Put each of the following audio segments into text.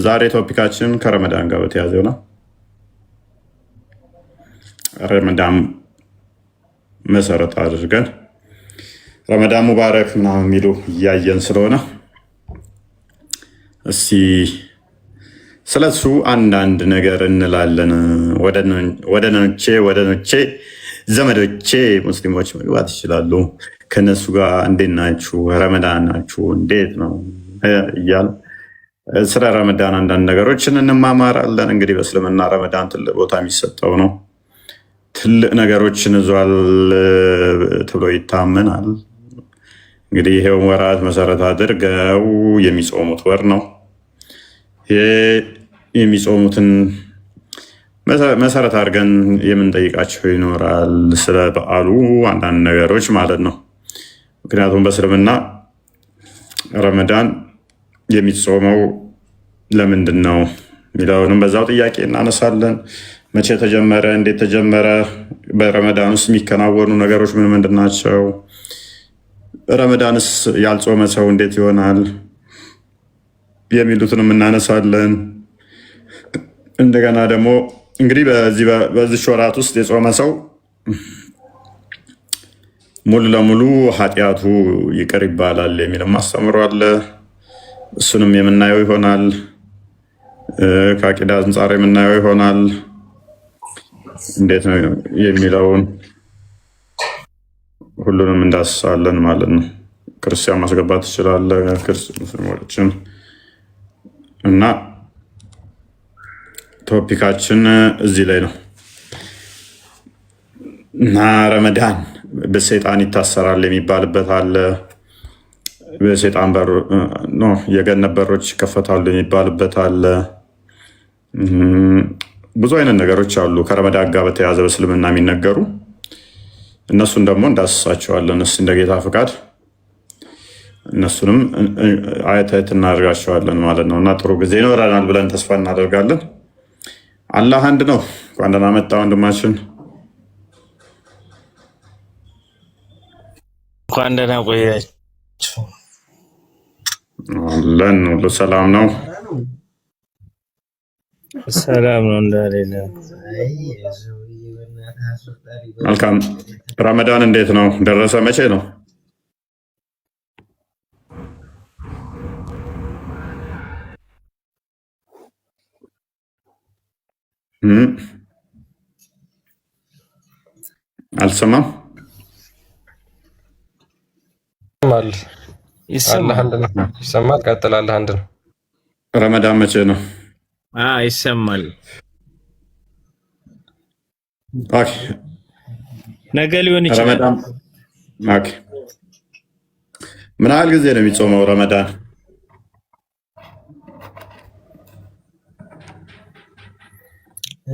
ዛሬ ቶፒካችን ከረመዳን ጋር በተያያዘ ነው። ረመዳን መሰረት አድርገን ረመዳን ሙባረክ ምናምን የሚሉ እያየን ስለሆነ እስቲ ስለሱ አንዳንድ ነገር እንላለን። ወደኖቼ ዘመዶቼ ሙስሊሞች መግባት ይችላሉ። ከነሱ ጋር እንዴት ናችሁ? ረመዳን ናችሁ? እንዴት ነው እያሉ ስለ ረመዳን አንዳንድ ነገሮችን እንማማራለን። እንግዲህ በእስልምና ረመዳን ትልቅ ቦታ የሚሰጠው ነው። ትልቅ ነገሮችን ይዟል ተብሎ ይታመናል። እንግዲህ ይሄው ወራት መሰረት አድርገው የሚጾሙት ወር ነው። ይሄ የሚጾሙትን መሰረት አድርገን የምንጠይቃቸው ይኖራል፣ ስለ በዓሉ አንዳንድ ነገሮች ማለት ነው። ምክንያቱም በእስልምና ረመዳን የሚጾመው ለምንድን ነው የሚለውንም በዛው ጥያቄ እናነሳለን። መቼ ተጀመረ? እንዴት ተጀመረ? በረመዳን ውስጥ የሚከናወኑ ነገሮች ምን ምንድን ናቸው? ረመዳንስ ያልጾመ ሰው እንዴት ይሆናል? የሚሉትንም እናነሳለን። እንደገና ደግሞ እንግዲህ በዚህ ወራት ውስጥ የጾመ ሰው ሙሉ ለሙሉ ኃጢአቱ ይቅር ይባላል የሚልም አስተምሮ አለ። እሱንም የምናየው ይሆናል። ከአቂዳ አንጻር የምናየው ይሆናል። እንዴት ነው የሚለውን ሁሉንም እንዳስሳለን ማለት ነው። ክርስቲያን ማስገባት ትችላለ፣ ሙስሊሞችን እና ቶፒካችን እዚህ ላይ ነው እና ረመዳን በሰይጣን ይታሰራል የሚባልበት አለ። በሰይጣን የገነት በሮች ይከፈታሉ የሚባልበት አለ። ብዙ አይነት ነገሮች አሉ ከረመዳን ጋር በተያያዘ በእስልምና የሚነገሩ። እነሱን ደግሞ እንዳስሳቸዋለን እስኪ እንደ ጌታ ፍቃድ እነሱንም አየት እናደርጋቸዋለን ማለት ነው። እና ጥሩ ጊዜ ይኖረናል ብለን ተስፋ እናደርጋለን። አላህ አንድ ነው። እንኳን ደህና መጣ ወንድማችን። እንኳን ደህና ቆያችሁ። አለን ሁሉ ሰላም ነው። ሰላም ነው እንዳሌለ። መልካም። ረመዳን እንዴት ነው ደረሰ? መቼ ነው? አልሰማም። ይሰማል። ቀጥላለህ። አንድ ነው። ረመዳን መቼ ነው? ይሰማል። ነገ ሊሆን ይችላል። ምን ያህል ጊዜ ነው የሚጾመው ረመዳን?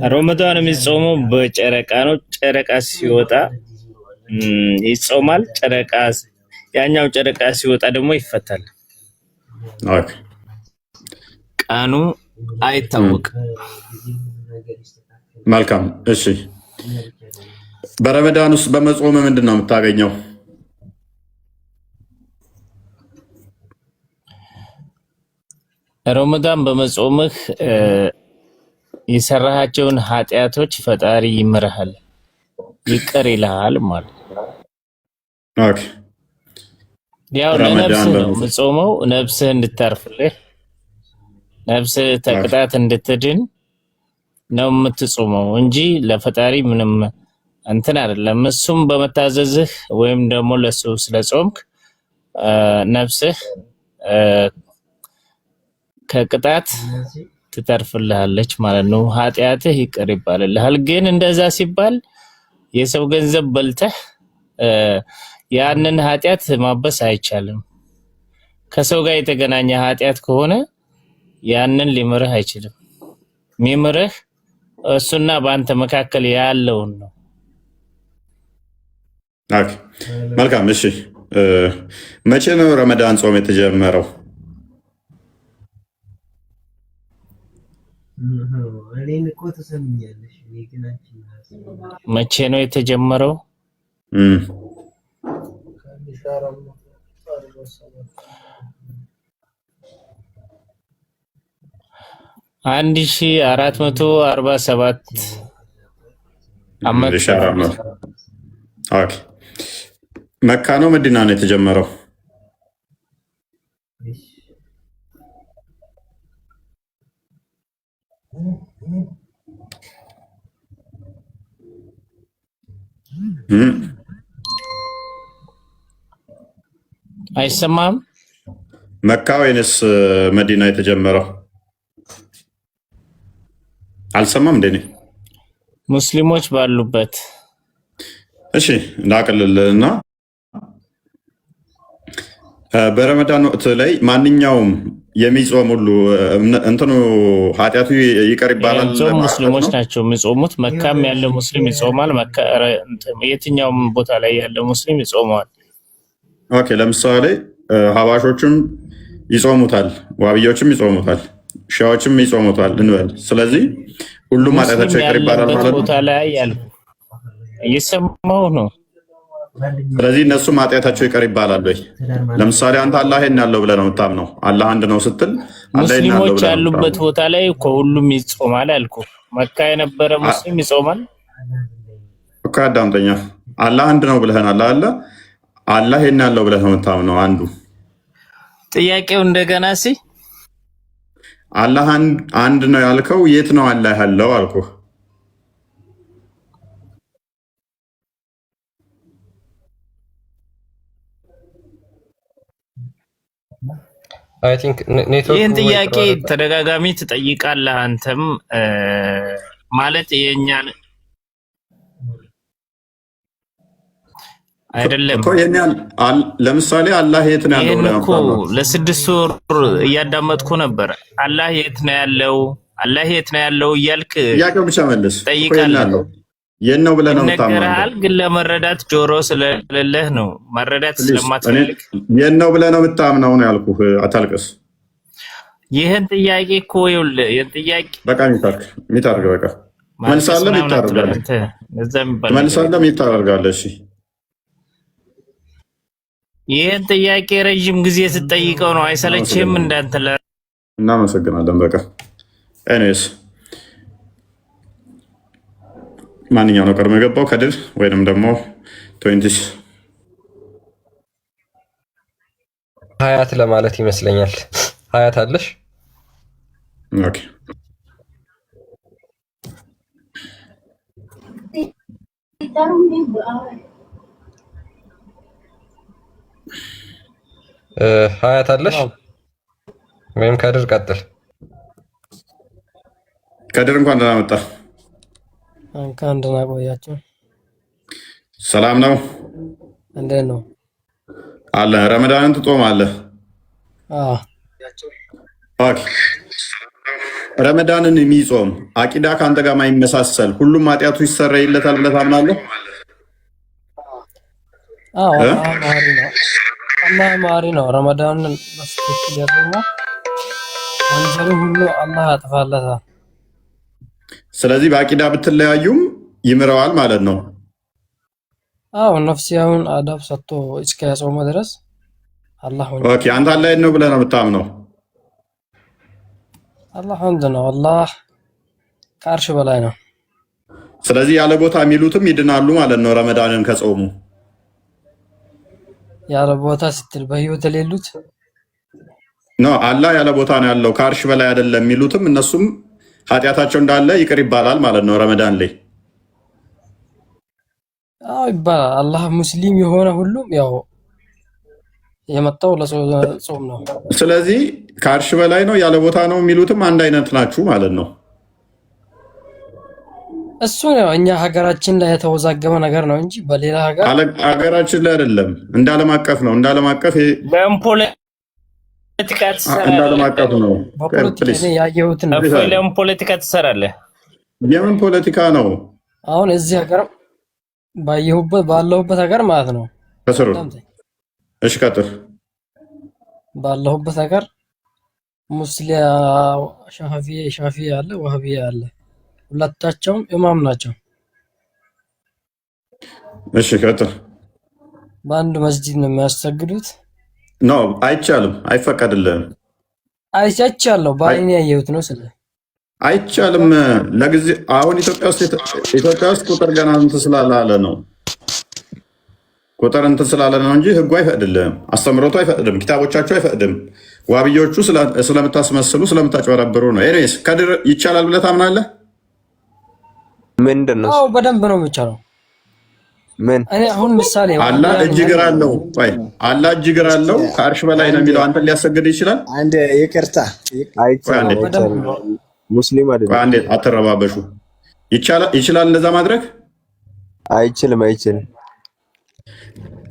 ረመዳን የሚጾመው በጨረቃ ነው። ጨረቃ ሲወጣ ይጾማል። ያኛው ጨረቃ ሲወጣ ደግሞ ይፈታል። ቀኑ አይታወቅም። መልካም። እሺ፣ በረመዳን ውስጥ በመጾም ምንድን ነው የምታገኘው? ረመዳን በመጾምህ የሰራሃቸውን ኃጢአቶች ፈጣሪ ይምርሃል፣ ይቅር ይልሃል ማለት ነው። ያው ለነፍስህ ነው የምጾመው፣ ነፍስህ እንድታርፍልህ፣ ነፍስህ ተቅጣት እንድትድን ነው የምትጾመው እንጂ ለፈጣሪ ምንም እንትን አይደለም። እሱም በመታዘዝህ ወይም ደግሞ ለሱ ስለጾምክ ነፍስህ ከቅጣት ትተርፍልሃለች ማለት ነው። ኃጢአትህ ይቅር ይባልልሃል። ግን እንደዛ ሲባል የሰው ገንዘብ በልተህ ያንን ኃጢአት ማበስ አይቻልም። ከሰው ጋር የተገናኘ ኃጢአት ከሆነ ያንን ሊምርህ አይችልም። ሚምርህ እሱና በአንተ መካከል ያለውን ነው። መልካም። እሺ፣ መቼ ነው ረመዳን ጾም የተጀመረው? መቼ ነው የተጀመረው? 1447 ዓመት ኦኬ። መካ ነው መዲና ነው የተጀመረው? አይሰማም? መካ ወይንስ መዲና የተጀመረው? አልሰማም እንዴ? ሙስሊሞች ባሉበት። እሺ ላቅልልና በረመዳን ወቅት ላይ ማንኛውም የሚጾም ሁሉ እንትኑ ኃጢአቱ ይቀር ይባላል። ሙስሊሞች ናቸው የሚጾሙት። መካም ያለ ሙስሊም ይጾማል። የትኛውም ቦታ ላይ ያለ ሙስሊም ይጾመዋል። ኦኬ። ለምሳሌ ሀባሾችም ይጾሙታል፣ ዋብያዎችም ይጾሙታል፣ ሺያዎችም ይጾሙታል እንበል። ስለዚህ ሁሉም ኃጢአታቸው ይቀር ይባላል ማለት ነው። ቦታ ላይ ያልኩ እየሰማሁ ነው። ስለዚህ እነሱም ኃጢአታቸው ይቀር ይባላል ወይ? ለምሳሌ አንተ አላህ ይሄን ያለው ብለህ ነው የምታምነው። አላህ አንድ ነው ስትል ሙስሊሞች ያሉበት ቦታ ላይ እኮ ሁሉም ይጾማል አልኩ። መካ የነበረ ሙስሊም ይጾማል እኮ። አዳምጠኛ። አላህ አንድ ነው ብለህናል አለ። አላህ ይሄን ያለው ብለህ ነው የምታምነው አንዱ። ጥያቄው እንደገና አላህ አንድ ነው ያልከው የት ነው አላህ ያለው አልኩህ። ይህን ጥያቄ ተደጋጋሚ ትጠይቃለህ አንተም ማለት የኛን አይደለም ለምሳሌ አላህ የት ነው ያለው? ይሄን እኮ ለ6 ወር እያዳመጥኩ ነበር። አላህ የት ነው ያለው? አላህ የት ነው ያለው እያልክ ጥያቄው ብቻ መልስ ጠይቃለህ። የት ነው ብለህ ነው የምታምነው? ግን ለመረዳት ጆሮ ስለሌለህ ነው፣ መረዳት ስለማትፈልግ የት ነው ብለህ ነው የምታምነው ነው ያልኩህ። አታልቅስ። ይህን ጥያቄ እኮ ይኸውልህ፣ ይህን ጥያቄ በቃ ሚታርግ በቃ መልሳለህ፣ ሚታርጋለህ፣ መልሳለህ፣ ሚታርጋለህ። እሺ ይህን ጥያቄ ረዥም ጊዜ ስትጠይቀው ነው አይሰለችህም? እንዳንተ እናመሰግናለን። በቃ ኤኒዌይስ ማንኛው ነው ቀድሞ የገባው? ከድር ወይንም ደግሞ 20 ሀያት ለማለት ይመስለኛል። ሀያት አለሽ? ኦኬ ሀያት አለሽ ወይም ከድር ቀጥል። ከድር እንኳን ደህና መጣ። እንኳን ደህና ቆያችሁ። ሰላም ነው? እንዴት ነው? አለ። ረመዳንን ትጾማለህ? አዎ። ኦኬ። ረመዳንን የሚጾም አቂዳ ከአንተ ጋር ማይመሳሰል ሁሉም ኃጢአቱ ይሰረይለታል ብለህ ታምናለህ? አዎ። አላህ ማሪ ነው። ረመዳንን በትክክል ያደረገ ወንጀሉ ሁሉ አላህ ያጥፋለታል። ስለዚህ በአቂዳ ብትለያዩም ይምረዋል ማለት ነው። አዎ ነፍሲያውን አዳብ ሰጥቶ እስከ ያጾመ ድረስ አላህ ወንጀል። ኦኬ አንተ አላህ ነው ብለህ ነው የምታምነው? አላህ አንድ ነው። አላህ ከአርሽ በላይ ነው። ስለዚህ ያለ ቦታ የሚሉትም ይድናሉ ማለት ነው ረመዳንን ከጾሙ። ያለ ቦታ ስትል በህይወት የሌሉት ነው። አላህ ያለ ቦታ ነው ያለው ከአርሽ በላይ አይደለም የሚሉትም እነሱም ኃጢአታቸው እንዳለ ይቅር ይባላል ማለት ነው ረመዳን ላይ። አዎ ይባላል። አላህ ሙስሊም የሆነ ሁሉም ያው የመጣው ለጾም ነው። ስለዚህ ከአርሽ በላይ ነው ያለ ቦታ ነው የሚሉትም አንድ አይነት ናችሁ ማለት ነው። እሱ ነው እኛ ሀገራችን ላይ የተወዛገበ ነገር ነው እንጂ በሌላ ሀገራችን ላይ አይደለም። እንደ ዓለም አቀፍ ነው። እንደ ዓለም አቀፍ እንደ ዓለም አቀፍ ነው። ለምን ፖለቲካ ትሰራለህ? የምን ፖለቲካ ነው? አሁን እዚህ ሀገር ባለሁበት ሀገር ማለት ነው። ከስሩ እሺ፣ ቀጥል። ባለሁበት ሀገር ሙስሊም ሻፊ አለ፣ ዋህቢ አለ። ሁለታቸውም ኢማም ናቸው። እሺ ቀጥል። በአንድ መስጂድ ነው የሚያሰግዱት። ኖ አይቻልም፣ አይፈቀድልህም። አይቻለሁ፣ በአይኔ ያየሁት ነው። አይቻልም። ለጊዜ አሁን ኢትዮጵያ ውስጥ ቁጥር ገና እንትን ስላላለ ነው። ቁጥር እንትን ስላለ ነው እንጂ ህጉ አይፈቅድልም፣ አስተምሮቱ አይፈቅድም፣ ኪታቦቻቸው አይፈቅድም። ዋብዮቹ ስለምታስመስሉ ስለምታጭበረብሩ ነው። ኤኒዌይስ ከድር ይቻላል ብለህ ታምናለህ? ምንድን ነው? አዎ በደንብ ነው የሚቻለው። ምን እኔ አሁን ምሳሌ አላህ እጅ እግር አለው። ቆይ አላህ እጅ እግር አለው ከአርሽ በላይ ነው የሚለው አንተን ሊያሰግድ ይችላል? አንድ ይቅርታ ሙስሊም አይደለም። አንዴ አትረባበሹ። ይችላል እንደዛ ማድረግ? አይችልም።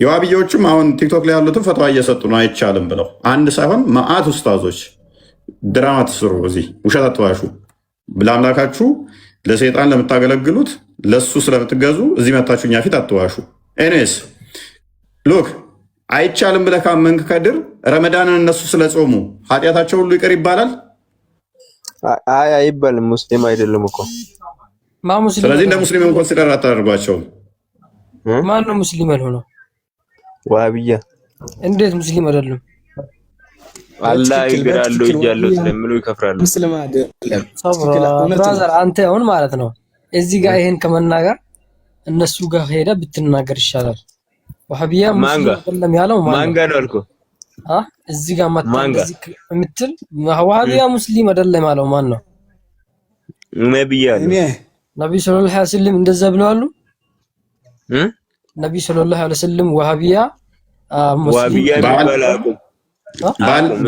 የዋብዮቹም አሁን ቲክቶክ ላይ ያሉትን ፈትዋ እየሰጡ ነው አይቻልም ብለው። አንድ ሳይሆን መዓት ኡስታዞች ድራማ ትስሩ፣ እዚህ ውሸት አትዋሹ። ለአምላካችሁ ለሰይጣን ለምታገለግሉት ለሱ ስለምትገዙ እዚህ መታችሁ እኛ ፊት አትዋሹ። ኤኒዌይስ ሉክ አይቻልም ብለህ ካመንክ ከድር ረመዳንን እነሱ ስለጾሙ ኃጢአታቸው ሁሉ ይቅር ይባላል? አይባልም። ሙስሊም አይደለም እኮ። ስለዚህ እንደ ሙስሊም ኮንሲደር አታደርጓቸውም። ማን ነው ሙስሊም ያልሆነው? ዋሃብያ። እንዴት ሙስሊም አይደለም? አላህ ይግራሉ እያለው ስለምሉ ይከፍራሉ። ሙስሊም አይደለም። ብራዘር አንተ አሁን ማለት ነው እዚህ ጋር ይሄን ከመናገር እነሱ ጋር ሄደ ብትናገር ይሻላል። ዋሃብያ ሙስሊም አይደለም ያለው ማን ጋር ነው አልኩ? እዚህ ጋር መጣ እዚህ የምትል ዋሃብያ ሙስሊም አይደለም ያለው ማን ነው? ነብዩ ነብዩ ሰለላሁ ዐለይሂ ወሰለም እንደዛ ብለዋል። ነብዩ ሰለላሁ ዐለይሂ ወሰለም ዋሃብያ ይባላሉ።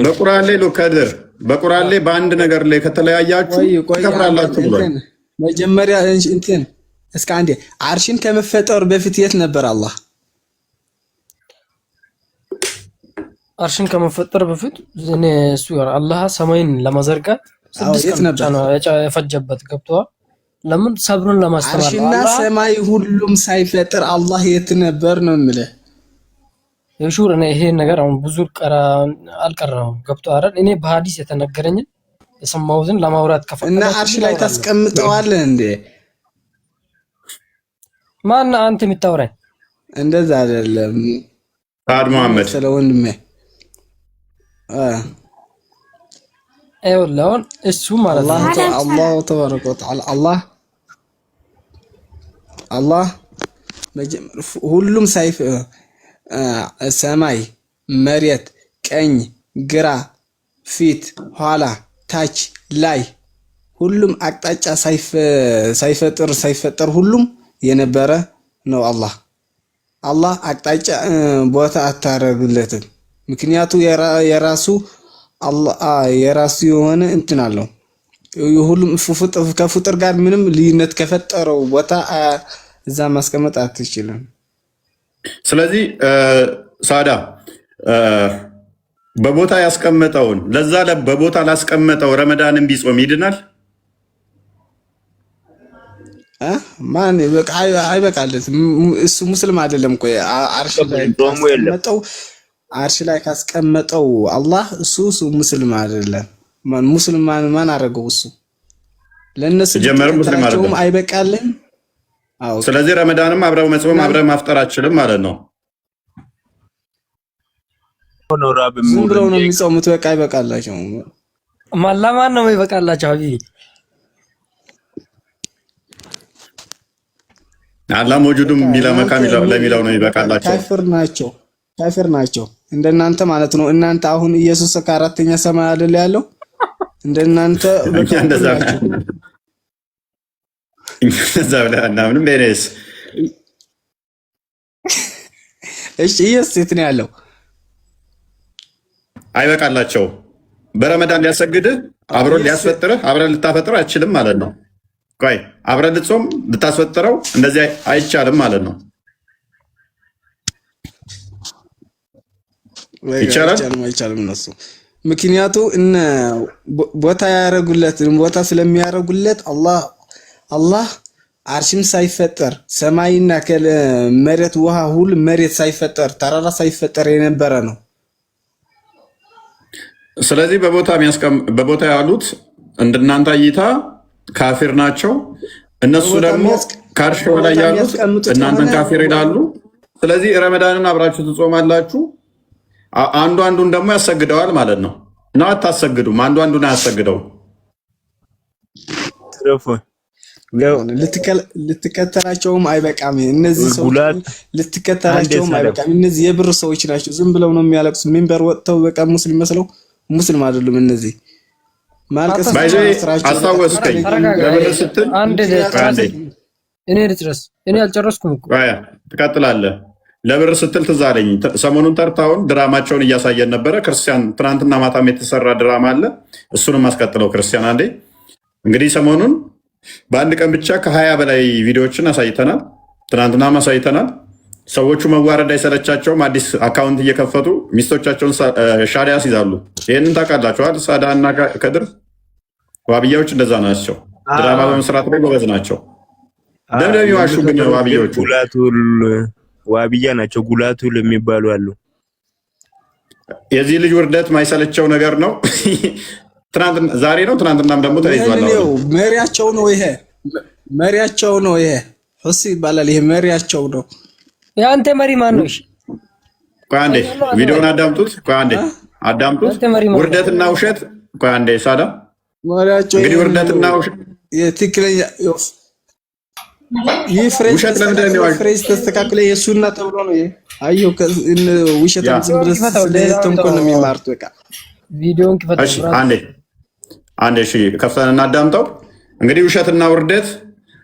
በቁርአን ላይ ከድር በቁርአን ላይ በአንድ ነገር ላይ ከተለያያችሁ ትከፍራላችሁ ብሏል። መጀመሪያ እንትን እስከ አንዴ አርሽን ከመፈጠሩ በፊት የት ነበር አላህ? አርሽን ከመፈጠሩ በፊት እሱ አላህ ሰማይን ለማዘርጋት 6 ቀን ነው የፈጀበት። ገብቷል? ለምን ሰብሩን ለማስተማር አርሽና ሰማይ ሁሉም ሳይፈጠር አላህ የት ነበር ነው የምልህ። የሹር እኔ ይሄን ነገር አሁን ብዙ አልቀረም። ገብቷል አይደል? እኔ በሐዲስ የተነገረኝን የሰማሁትን ለማውራት ከፈለኩ እና አርሽ ላይ ታስቀምጠዋለህ እንዴ? ማን አንተ የምታወራኝ? እንደዛ አይደለም ታድ መሐመድ ስለወንድሜ አይወላውን እሱ ማለት ነው አላህ ተባረከ ወተዓላ አላህ ሁሉም ሳይፍ ሰማይ፣ መሬት፣ ቀኝ፣ ግራ፣ ፊት፣ ኋላ፣ ታች፣ ላይ ሁሉም አቅጣጫ ሳይፈጠር ሁሉም የነበረ ነው። አላህ አቅጣጫ ቦታ አታረግለትም። ምክንያቱ የራሱ የሆነ እንትን አለው። ሁሉም ከፍጡር ጋር ምንም ልዩነት ከፈጠረው ቦታ እዛ ማስቀመጥ አትችልም። ስለዚህ ሳዳ በቦታ ያስቀመጠውን ለዛ በቦታ ላስቀመጠው ረመዳንን ቢጾም ይድናል? ማን አይበቃለትም። እሱ ሙስሊም አይደለም። ቆይ አርሽ ላይ ካስቀመጠው አላህ እሱ ሙስሊም አይደለም። ሙስሊም ማን አደረገው? እሱ ለነሱ ጀመረ ሙስሊም አይደለም። አይበቃልም። ስለዚህ ረመዳንም አብረው መጾም አብረው ማፍጠር አችልም ማለት ነው። ዝም ብለው ነው የሚጾሙት። በቃ አይበቃላቸው። ማን ነው ይበቃላቸው? አቢ አላህ መውጁዱም ቢላ መካም ለሚለው ነው ይበቃላቸው። ካፊር ናቸው እንደናንተ ማለት ነው። እናንተ አሁን ኢየሱስ ከአራተኛ ሰማይ አይደል ያለው? እንደናንተ እንደዛ ብለህ ምንም በኔስ እሺ፣ ኢየሱስ የት ነው ያለው? አይበቃላቸው። በረመዳን ሊያሰግድህ አብሮን ሊያስፈጥርህ አብረን ልታፈጥረው አይችልም ማለት ነው። ቆይ አብረን ልጾም ልታስፈጥረው እንደዚህ አይቻልም ማለት ነው። አይቻልም እነሱ ምክንያቱ ቦታ ስለሚያረጉለት አላህ አርሽም ሳይፈጠር ሰማይና መሬት ውሃ ሁሉ መሬት ሳይፈጠር ተራራ ሳይፈጠር የነበረ ነው። ስለዚህ በቦታ ያሉት እንደናንተ እይታ ካፊር ናቸው። እነሱ ደግሞ ከአርሽ በላይ ያሉት እናንተን ካፊር ይላሉ። ስለዚህ ረመዳንን አብራችሁ ትጾማላችሁ። አንዱን ደግሞ ያሰግደዋል ማለት ነው። አታሰግዱም? አንዱን አያሰግደው ትረፉን ልትከተላቸውም አይበቃም። እነዚህ ሰዎች ልትከተላቸውም አይበቃም። እነዚህ የብር ሰዎች ናቸው። ዝም ብለው ነው የሚያለቅሱ። ሚንበር ወጥተው በቃ ሙስሊም መስለው ሙስሊም አይደሉም። እነዚህ ማልቀስ አስታወስከኝ። እኔ አልጨረስኩም እኮ ትቀጥላለህ። ለብር ስትል ትዝ አለኝ። ሰሞኑን ጠርታውን ድራማቸውን እያሳየን ነበረ። ክርስቲያን ትናንትና ማታም የተሰራ ድራማ አለ። እሱንም አስቀጥለው ክርስቲያን አንዴ። እንግዲህ ሰሞኑን በአንድ ቀን ብቻ ከ20 በላይ ቪዲዮዎችን አሳይተናል። ትናንትናም አሳይተናል። ሰዎቹ መዋረድ አይሰለቻቸውም። አዲስ አካውንት እየከፈቱ ሚስቶቻቸውን ሻዳ ያስይዛሉ። ይህንን ታውቃላችኋል። ሳዳ እና ከድር ዋብያዎች እንደዛ ናቸው። ድራማ በመስራት ላይ ጎበዝ ናቸው። ደምደሚ ዋሹ ግን ዋብያዎቹ ዋብያ ናቸው። ጉላቱል የሚባሉ አሉ። የዚህ ልጅ ውርደት ማይሰለቸው ነገር ነው። ዛሬ ነው ትናንትናም ደግሞ ተይዟል። መሪያቸው ነው ይሄ መሪያቸው ነው ይሄ ሁሲ ይባላል። ይሄ መሪያቸው ነው። ያንተ መሪ ማን ነው? እሺ ቆይ አንዴ ቪዲዮውን አዳምጡት። ቆይ አንዴ አዳምጡት። ውርደትና ውሸት። ቆይ አንዴ ሳዳ መሪያቸው እንግዲህ ውርደትና ውሸት የትክክለኛ ውሸት ለምንድን ነው ፍሬዝ ተስተካክለ የሱና ተብሎ ነው ይሄ። አየው ውሸት ተንኮል ነው የሚማርቱ በቃ ቪዲዮውን ክፈት። እሺ አንዴ እሺ ከፍተን እናዳምጠው። እንግዲህ ውሸትና ውርደት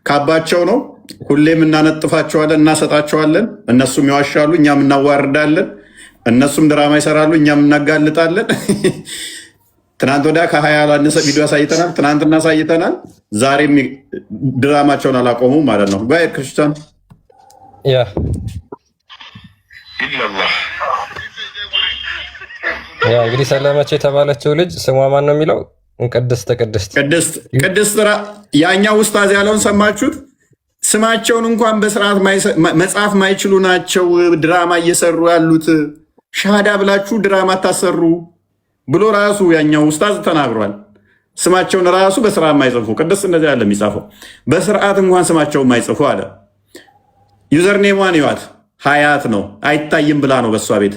ካባቸው ነው። ሁሌም እናነጥፋቸዋለን፣ እናሰጣቸዋለን። እነሱም ይዋሻሉ፣ እኛም እናዋርዳለን። እነሱም ድራማ ይሰራሉ፣ እኛም እናጋልጣለን። ትናንት ወዲያ ከ20 ያላነሰ ቪዲዮ አሳይተናል። ትናንትና አሳይተናል። ዛሬም ድራማቸውን አላቆሙም ማለት ነው። ጋር ክርስቲያን ያ እንግዲህ ሰለመች የተባለችው ልጅ ስሟ ማን ነው የሚለው? ቅድስት ያኛው ኡስታዝ ያለውን ሰማችሁት? ስማቸውን እንኳን በስርዓት መጻፍ ማይችሉ ናቸው ድራማ እየሰሩ ያሉት። ሻሃዳ ብላችሁ ድራማ ታሰሩ ብሎ ራሱ ያኛው ኡስታዝ ተናግሯል። ስማቸውን ራሱ በስርዓት ማይጽፉ ቅድስት እንደዚህ ያለ የሚጻፈው በስርዓት እንኳን ስማቸውን ማይጽፉ አለ። ዩዘርኔሟን ይዋት ሀያት ነው አይታይም ብላ ነው በሷ ቤት።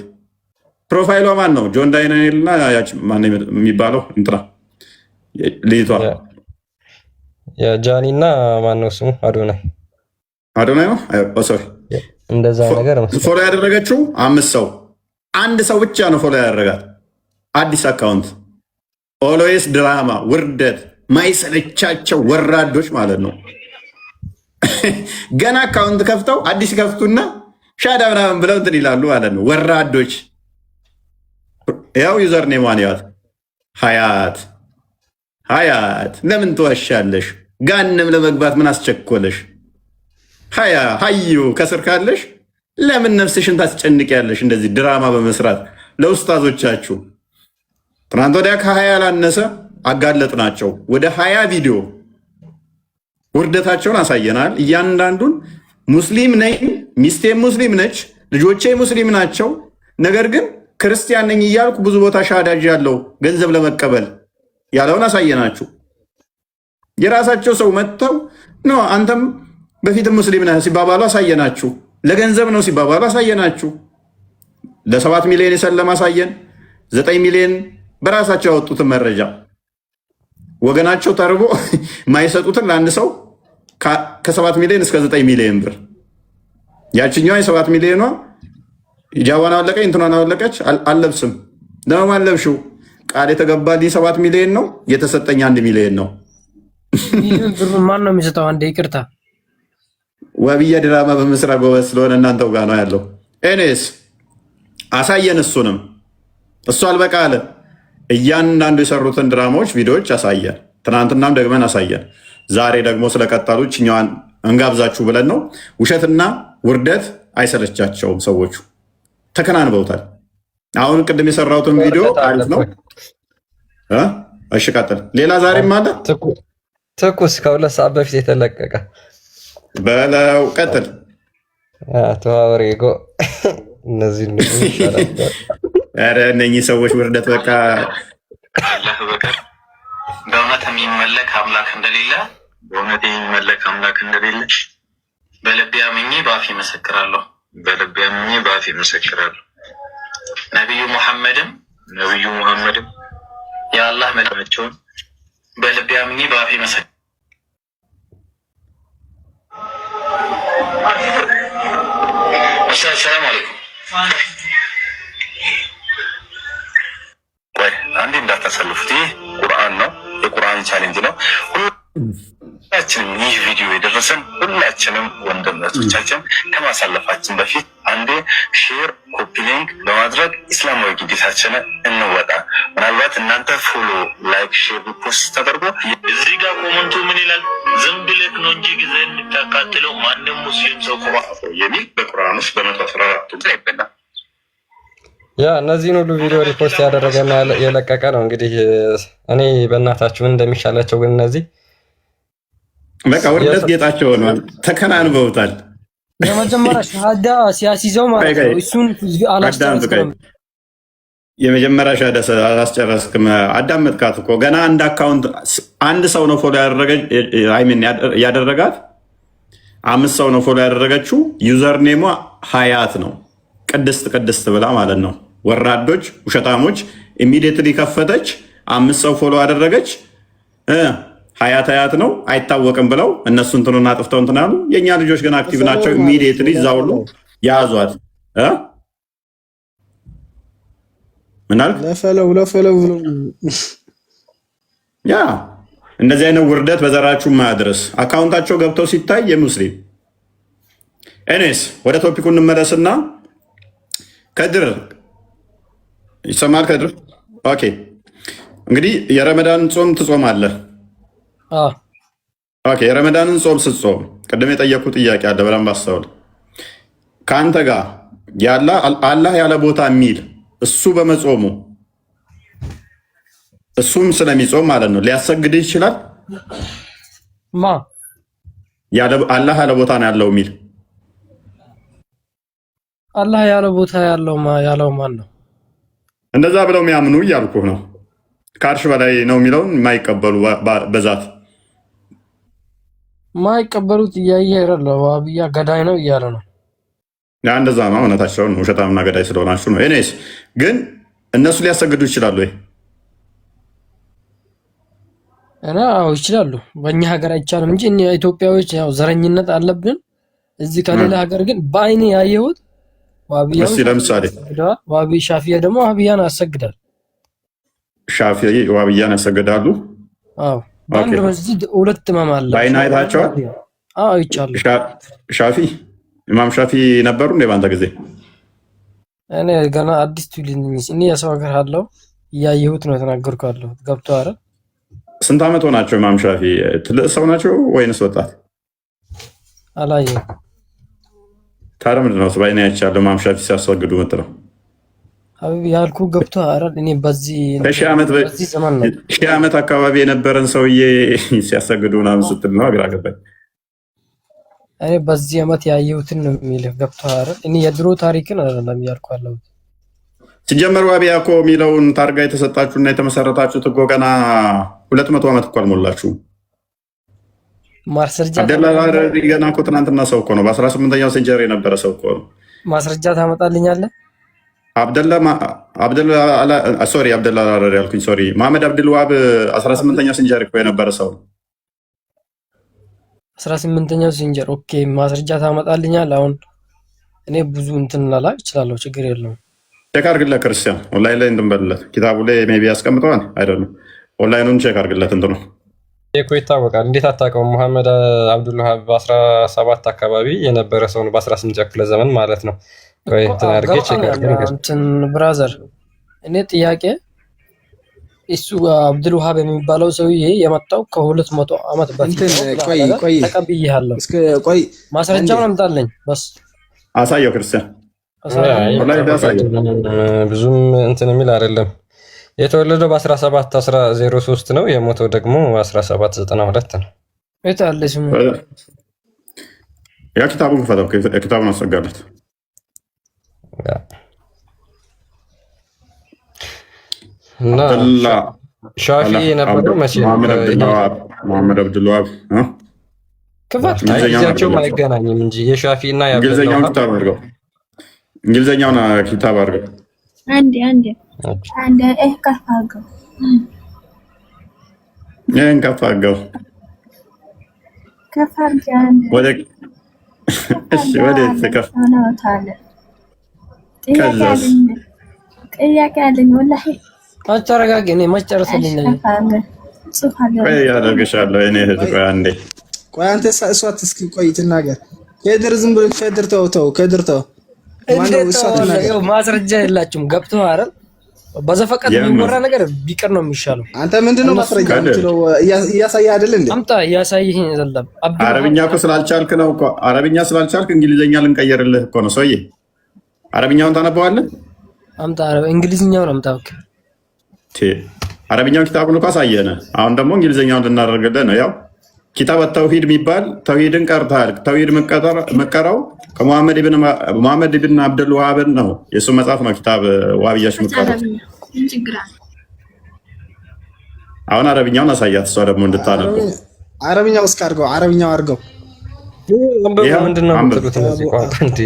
ፕሮፋይሏ ማን ነው? ጆን ዳይናኤልና ማን የሚባለው እንትና ልጅቷ የጃኒና ማን ነው ስሙ? አዶናይ ነው። ሶሪ እንደዛ ነገር ፎሎ ያደረገችው 5 ሰው፣ አንድ ሰው ብቻ ነው ፎሎ ያደረጋት። አዲስ አካውንት ኦልዌይስ ድራማ ውርደት ማይሰለቻቸው ወራዶች ማለት ነው። ገና አካውንት ከፍተው አዲስ ከፍቱና ሻዳ ምናምን ብለው እንትን ይላሉ ማለት ነው። ወራዶች ያው ዩዘር ኔሟን ያት ሀያት ለምን ትዋሻለሽ? ጋንም ለመግባት ምን አስቸኮለሽ? ሀዩ ከስር ካለሽ ለምን ነፍስሽን ታስጨንቂያለሽ? እንደዚህ ድራማ በመስራት ለኡስታዞቻችሁ ትናንት ወዲያ ከ20 ያላነሰ አጋለጥ ናቸው። ወደ 20 ቪዲዮ ውርደታቸውን አሳየናል። እያንዳንዱን ሙስሊም ነኝ፣ ሚስቴም ሙስሊም ነች፣ ልጆቼ ሙስሊም ናቸው፣ ነገር ግን ክርስቲያን ነኝ እያልኩ ብዙ ቦታ ሻዳጅ ያለው ገንዘብ ለመቀበል ያለውን አሳየናችሁ። የራሳቸው ሰው መጥተው ነው አንተም በፊትም ሙስሊም ነህ ሲባባሉ አሳየናችሁ። ለገንዘብ ነው ሲባባሉ አሳየናችሁ። ለ7 ሚሊዮን የሰለም አሳየን። 9 ሚሊዮን በራሳቸው ያወጡትን መረጃ ወገናቸው ተርቦ ማይሰጡትን ለአንድ ሰው ከ7 ሚሊዮን እስከ 9 ሚሊዮን ብር ያችኛዋ የ7 ሚሊዮኗ ሂጃቧን አወለቀች፣ እንትኗን አወለቀች። አልለብስም ለማን ለብሽው? ቃል የተገባልኝ 7 ሚሊዮን ነው፣ የተሰጠኝ 1 ሚሊዮን ነው። ማን ነው የሚሰጠው? አንዴ ይቅርታ። ወብዬ ድራማ በመስራት ጎበዝ ስለሆነ እናንተው ጋር ነው ያለው። ኤኔስ አሳየን። እሱንም እሱ አልበቃ አለ። እያንዳንዱ የሰሩትን ድራማዎች ቪዲዮዎች አሳየን። ትናንትናም ደግመን አሳየን። ዛሬ ደግሞ ስለቀጠሉ ችኛዋን እንጋብዛችሁ ብለን ነው። ውሸትና ውርደት አይሰለቻቸውም ሰዎቹ፣ ተከናንበውታል። አሁን ቅድም የሰራሁትን ቪዲዮ አሪፍ ነው። እሺ ቀጥል። ሌላ ዛሬም አለ ትኩስ ከ2 ሰዓት በፊት የተለቀቀ በለው። ቀጥል። ተዋወሬ ጎ እነኚህ ሰዎች ውርደት በቃ አላህ በቀር በእውነት የሚመለክ አምላክ እንደሌለ በልቤ አምኜ በአፌ እመሰክራለሁ። ነቢዩ ሙሐመድም የአላህ መልእክተኛውን በልቤ አምኜ በአፌ መሰክራለሁ። ሰላም አለይኩም። ወይ አንዴ እንዳታሳልፉት። ይህ ቁርአን ነው፣ የቁርአን ቻሌንጅ ነው። ሁላችንም ይህ ቪዲዮ የደረሰን ሁላችንም ወንድሞቻችን ከማሳለፋችን በፊት አንዴ ሼር፣ ኮፒ ሊንክ በማድረግ ኢስላማዊ ግዴታችንን እንወጣ። ምናልባት እናንተ ፎሎ፣ ላይክ፣ ሼር፣ ሪፖስት ተደርጎ እዚህ ጋር ኮመንቱ ምን ይላል? ዝም ብለህ ነው እንጂ ጊዜ የምታቃጥለው ማንም ሙስሊም ሰው ቁርአን የሚል በቁርአን ውስጥ በ114 ላይ ይበላል። ያ እነዚህን ሁሉ ቪዲዮ ሪፖስት ያደረገና የለቀቀ ነው። እንግዲህ እኔ በእናታችሁ ምን እንደሚሻላቸው ግን እነዚህ በቃ ውርደት ጌጣቸው ሆኗል። ተከናንበውታል። የመጀመሪያ ሻሃዳ ሲያስይዘው ማለት ነው። እሱን አላስጨረስክም። የመጀመሪያ ሻሃዳ አላስጨረስክም። አዳመጥካት እኮ ገና አንድ አካውንት አንድ ሰው ነው ፎሎ ያደረጋት። 5 ሰው ነው ፎሎ ያደረገችው። ዩዘር ኔሟ ሀያት ነው። ቅድስት ብላ ማለት ነው። ወራዶች፣ ውሸታሞች። ኢሚዲየትሊ ከፈተች። 5 ሰው ፎሎ አደረገች። ሀያት ነው አይታወቅም ብለው እነሱ እንትኑን አጥፍተው እንትን አሉ። የእኛ ልጆች ግን አክቲቭ ናቸው። ኢሚዲየትሊ እዛ ሁሉ ያዟት። ምናል ለፈለው ያ እንደዚህ አይነት ውርደት በዘራችሁ ማያድረስ አካውንታቸው ገብተው ሲታይ የሙስሊም እኔስ ወደ ቶፒኩ እንመለስና ከድር ይሰማል። ከድር ኦኬ። እንግዲህ የረመዳን ጾም ትጾማለህ። ኦኬ። የረመዳንን ጾም ስትጾም ቅድም የጠየቁ ጥያቄ አለ። በደንብ አስተውል። ከአንተ ጋር ያለ አላህ ያለ ቦታ የሚል እሱ በመጾሙ እሱም ስለሚጾም ማለት ነው ሊያሰግድህ ይችላል። አላህ ያለ ቦታ ነው ያለው የሚል አላህ ያለ ቦታ ያለው ማን ነው? እንደዛ ብለው የሚያምኑ እያልኩህ ነው። ከአርሽ በላይ ነው የሚለውን የማይቀበሉ በዛት ማይቀበሉት እያየ አይደለ? ዋብያ ገዳይ ነው እያለ ነው። ያ እንደዛ ነው። እውነታቸውን ውሸታምና ገዳይ ስለሆናችሁ ነው። እኔስ ግን እነሱ ሊያሰግዱ ይችላሉ ወይ? አዎ ይችላሉ። በእኛ ሀገር አይቻልም እንጂ እኛ ኢትዮጵያዎች ያው ዘረኝነት አለብን። እዚህ ከሌላ ሀገር ግን በአይኔ ያየሁት ዋብያ ለምሳሌ ዋቢ ሻፊያ ደግሞ ዋብያን ያሰግዳል። ሻፊዒ ዋብያን ያሰግዳሉ። አዎ በአንድ መስጂድ 2 ኢማም አለ። በአይን አይታቸዋል? አዎ ይቻላል። ሻፊ ኢማም ሻፊ ነበሩ እንደ ባንተ ጊዜ? እኔ ገና አዲስ ትውልድ ነኝ። እኔ የሰው ሀገር አለው እያየሁት ነው የተናገርኩ አለው። ገብቶ አረ ስንት ዓመት ሆናቸው ኢማም ሻፊ? ትልቅ ሰው ናቸው ወይንስ ወጣት? አላየሁም። ታዲያ ምንድን ነው በአይኔ አይቻለሁ ኢማም ሻፊ ሲያሰግዱ የምትለው? ሀቢብ ያልኩ ገብቶ አረ እኔ በዚህ ዘመን ነው 1000 ዓመት አካባቢ የነበረን ሰውዬ ሲያሰግዱ ምናምን ስትል ነው ግራ ገባኝ። እኔ በዚህ ዓመት ያየሁትን ነው የሚልህ። ገብቶ አረ እኔ የድሮ ታሪክን አይደለም ያልኩ አለሁት። ሲጀመር ዋቢያ እኮ የሚለውን ታርጋ የተሰጣችሁና የተመሰረታችሁት እኮ ገና 200 ዓመት እኮ አልሞላችሁም። ማስረጃ ገና እኮ ትናንትና ሰው እኮ ነው። በ18ኛው ሴንቸሪ የነበረ ሰው እኮ ነው። ማስረጃ ታመጣልኛለህ? አብደላ አላረር ያልኩኝ ሶሪ፣ መሐመድ አብድልዋሃብ 18ኛው ሴንቸሪ እኮ የነበረ ሰው ነው። 18ኛው ሴንቸሪ ኦኬ። ማስረጃ ታመጣልኛለህ? አሁን እኔ ብዙ እንትን ላላ እችላለሁ፣ ችግር የለውም። ቼክ አድርግለት ክርስቲያን፣ ኦንላይን ላይ እንትን በልለት። ኪታቡ ላይ ሜይ ቢ ያስቀምጠዋል አይደለም። ኦንላይኑን ቼክ አድርግለት። እንትኑ እኮ ይታወቃል። እንዴት አታውቀውም? መሐመድ አብዱልዋሃብ በ17 አካባቢ የነበረ ሰው ነው። በ18 ክፍለ ዘመን ማለት ነው። እንትን ብራዘር፣ እኔ ጥያቄ እሱ አብዱልዋሃብ የሚባለው ሰውዬ የመጣው ከ200 ዓመት በፊት ተቀብያለሁ። ማስረጃውን አምጣልኝ። በስ አሳየው ክርስቲያን። ብዙም እንትን የሚል አይደለም። የተወለደው በ1703 ነው። የሞተው ደግሞ በ1792 ነው። የታለ ስሙ? ያ ኪታቡን ፈታው፣ ኪታቡን አሰጋለት። እና ሻፊ የነበረው መቼ ነው? መሐመድ አብዱልዋሃብ ክፋት ጊዜያቸውም አይገናኝም እንጂ የሻፊ እና እንግሊዝኛውን ኪታብ አድርገው፣ እንግሊዝኛውን ኪታብ አድርገው። አንዴ ከፍ አድርገው። ይሄን ከፍ አድርገው ከፍ አድርገን ወደ እሺ፣ ወደ ተከፍ ጥያቄ አለኝ ወላሂ። አጨረጋግ እኔ መጨረሰልኝ ነው ያደርግሻለሁ። እኔ ህዝብ አንዴ ቆይ አንተ እሷት እስኪ ቆይ ትናገር። ከድር ዝም ብሎ ከድር ተው ከድር ተው። ማነው እሷት ተናገር። ማስረጃ የላችሁም ገብተው አይደል? በዘፈቀድ የሚወራ ነገር ቢቀር ነው የሚሻለው። አንተ ምንድነው ማስረጃ የምትለው? እያሳየህ አይደል እንዴ? አምጣ እያሳየህ አይደለም። አረብኛ እኮ ስላልቻልክ ነው እኮ። አረብኛ ስላልቻልክ እንግሊዘኛ ልንቀየርልህ እኮ ነው ሰውዬ። አረብኛውን ታነበዋለህ? አምጣ እንግሊዝኛውን አምጣ። ኦኬ አረብኛው ኪታቡን እኮ አሳየነ። አሁን ደግሞ እንግሊዝኛውን ልናደርግልህ ነው። ያው ኪታብ ተውሂድ የሚባል ተውሂድን ቀርተሃል። ተውሂድ መቀራው ከሙሐመድ ብን አብዱል ወሃብን ነው። የእሱ መጽሐፍ ነው ኪታብ ዋብያሽ መቀራው። አሁን አረብኛውን አሳያት፣ እሷ ደግሞ እንድታነበው። አረብኛው እስከ አድርገው፣ አረብኛው አድርገው። ምንድነው የምትሉት? እነዚህ ቋንቋ እንዴ!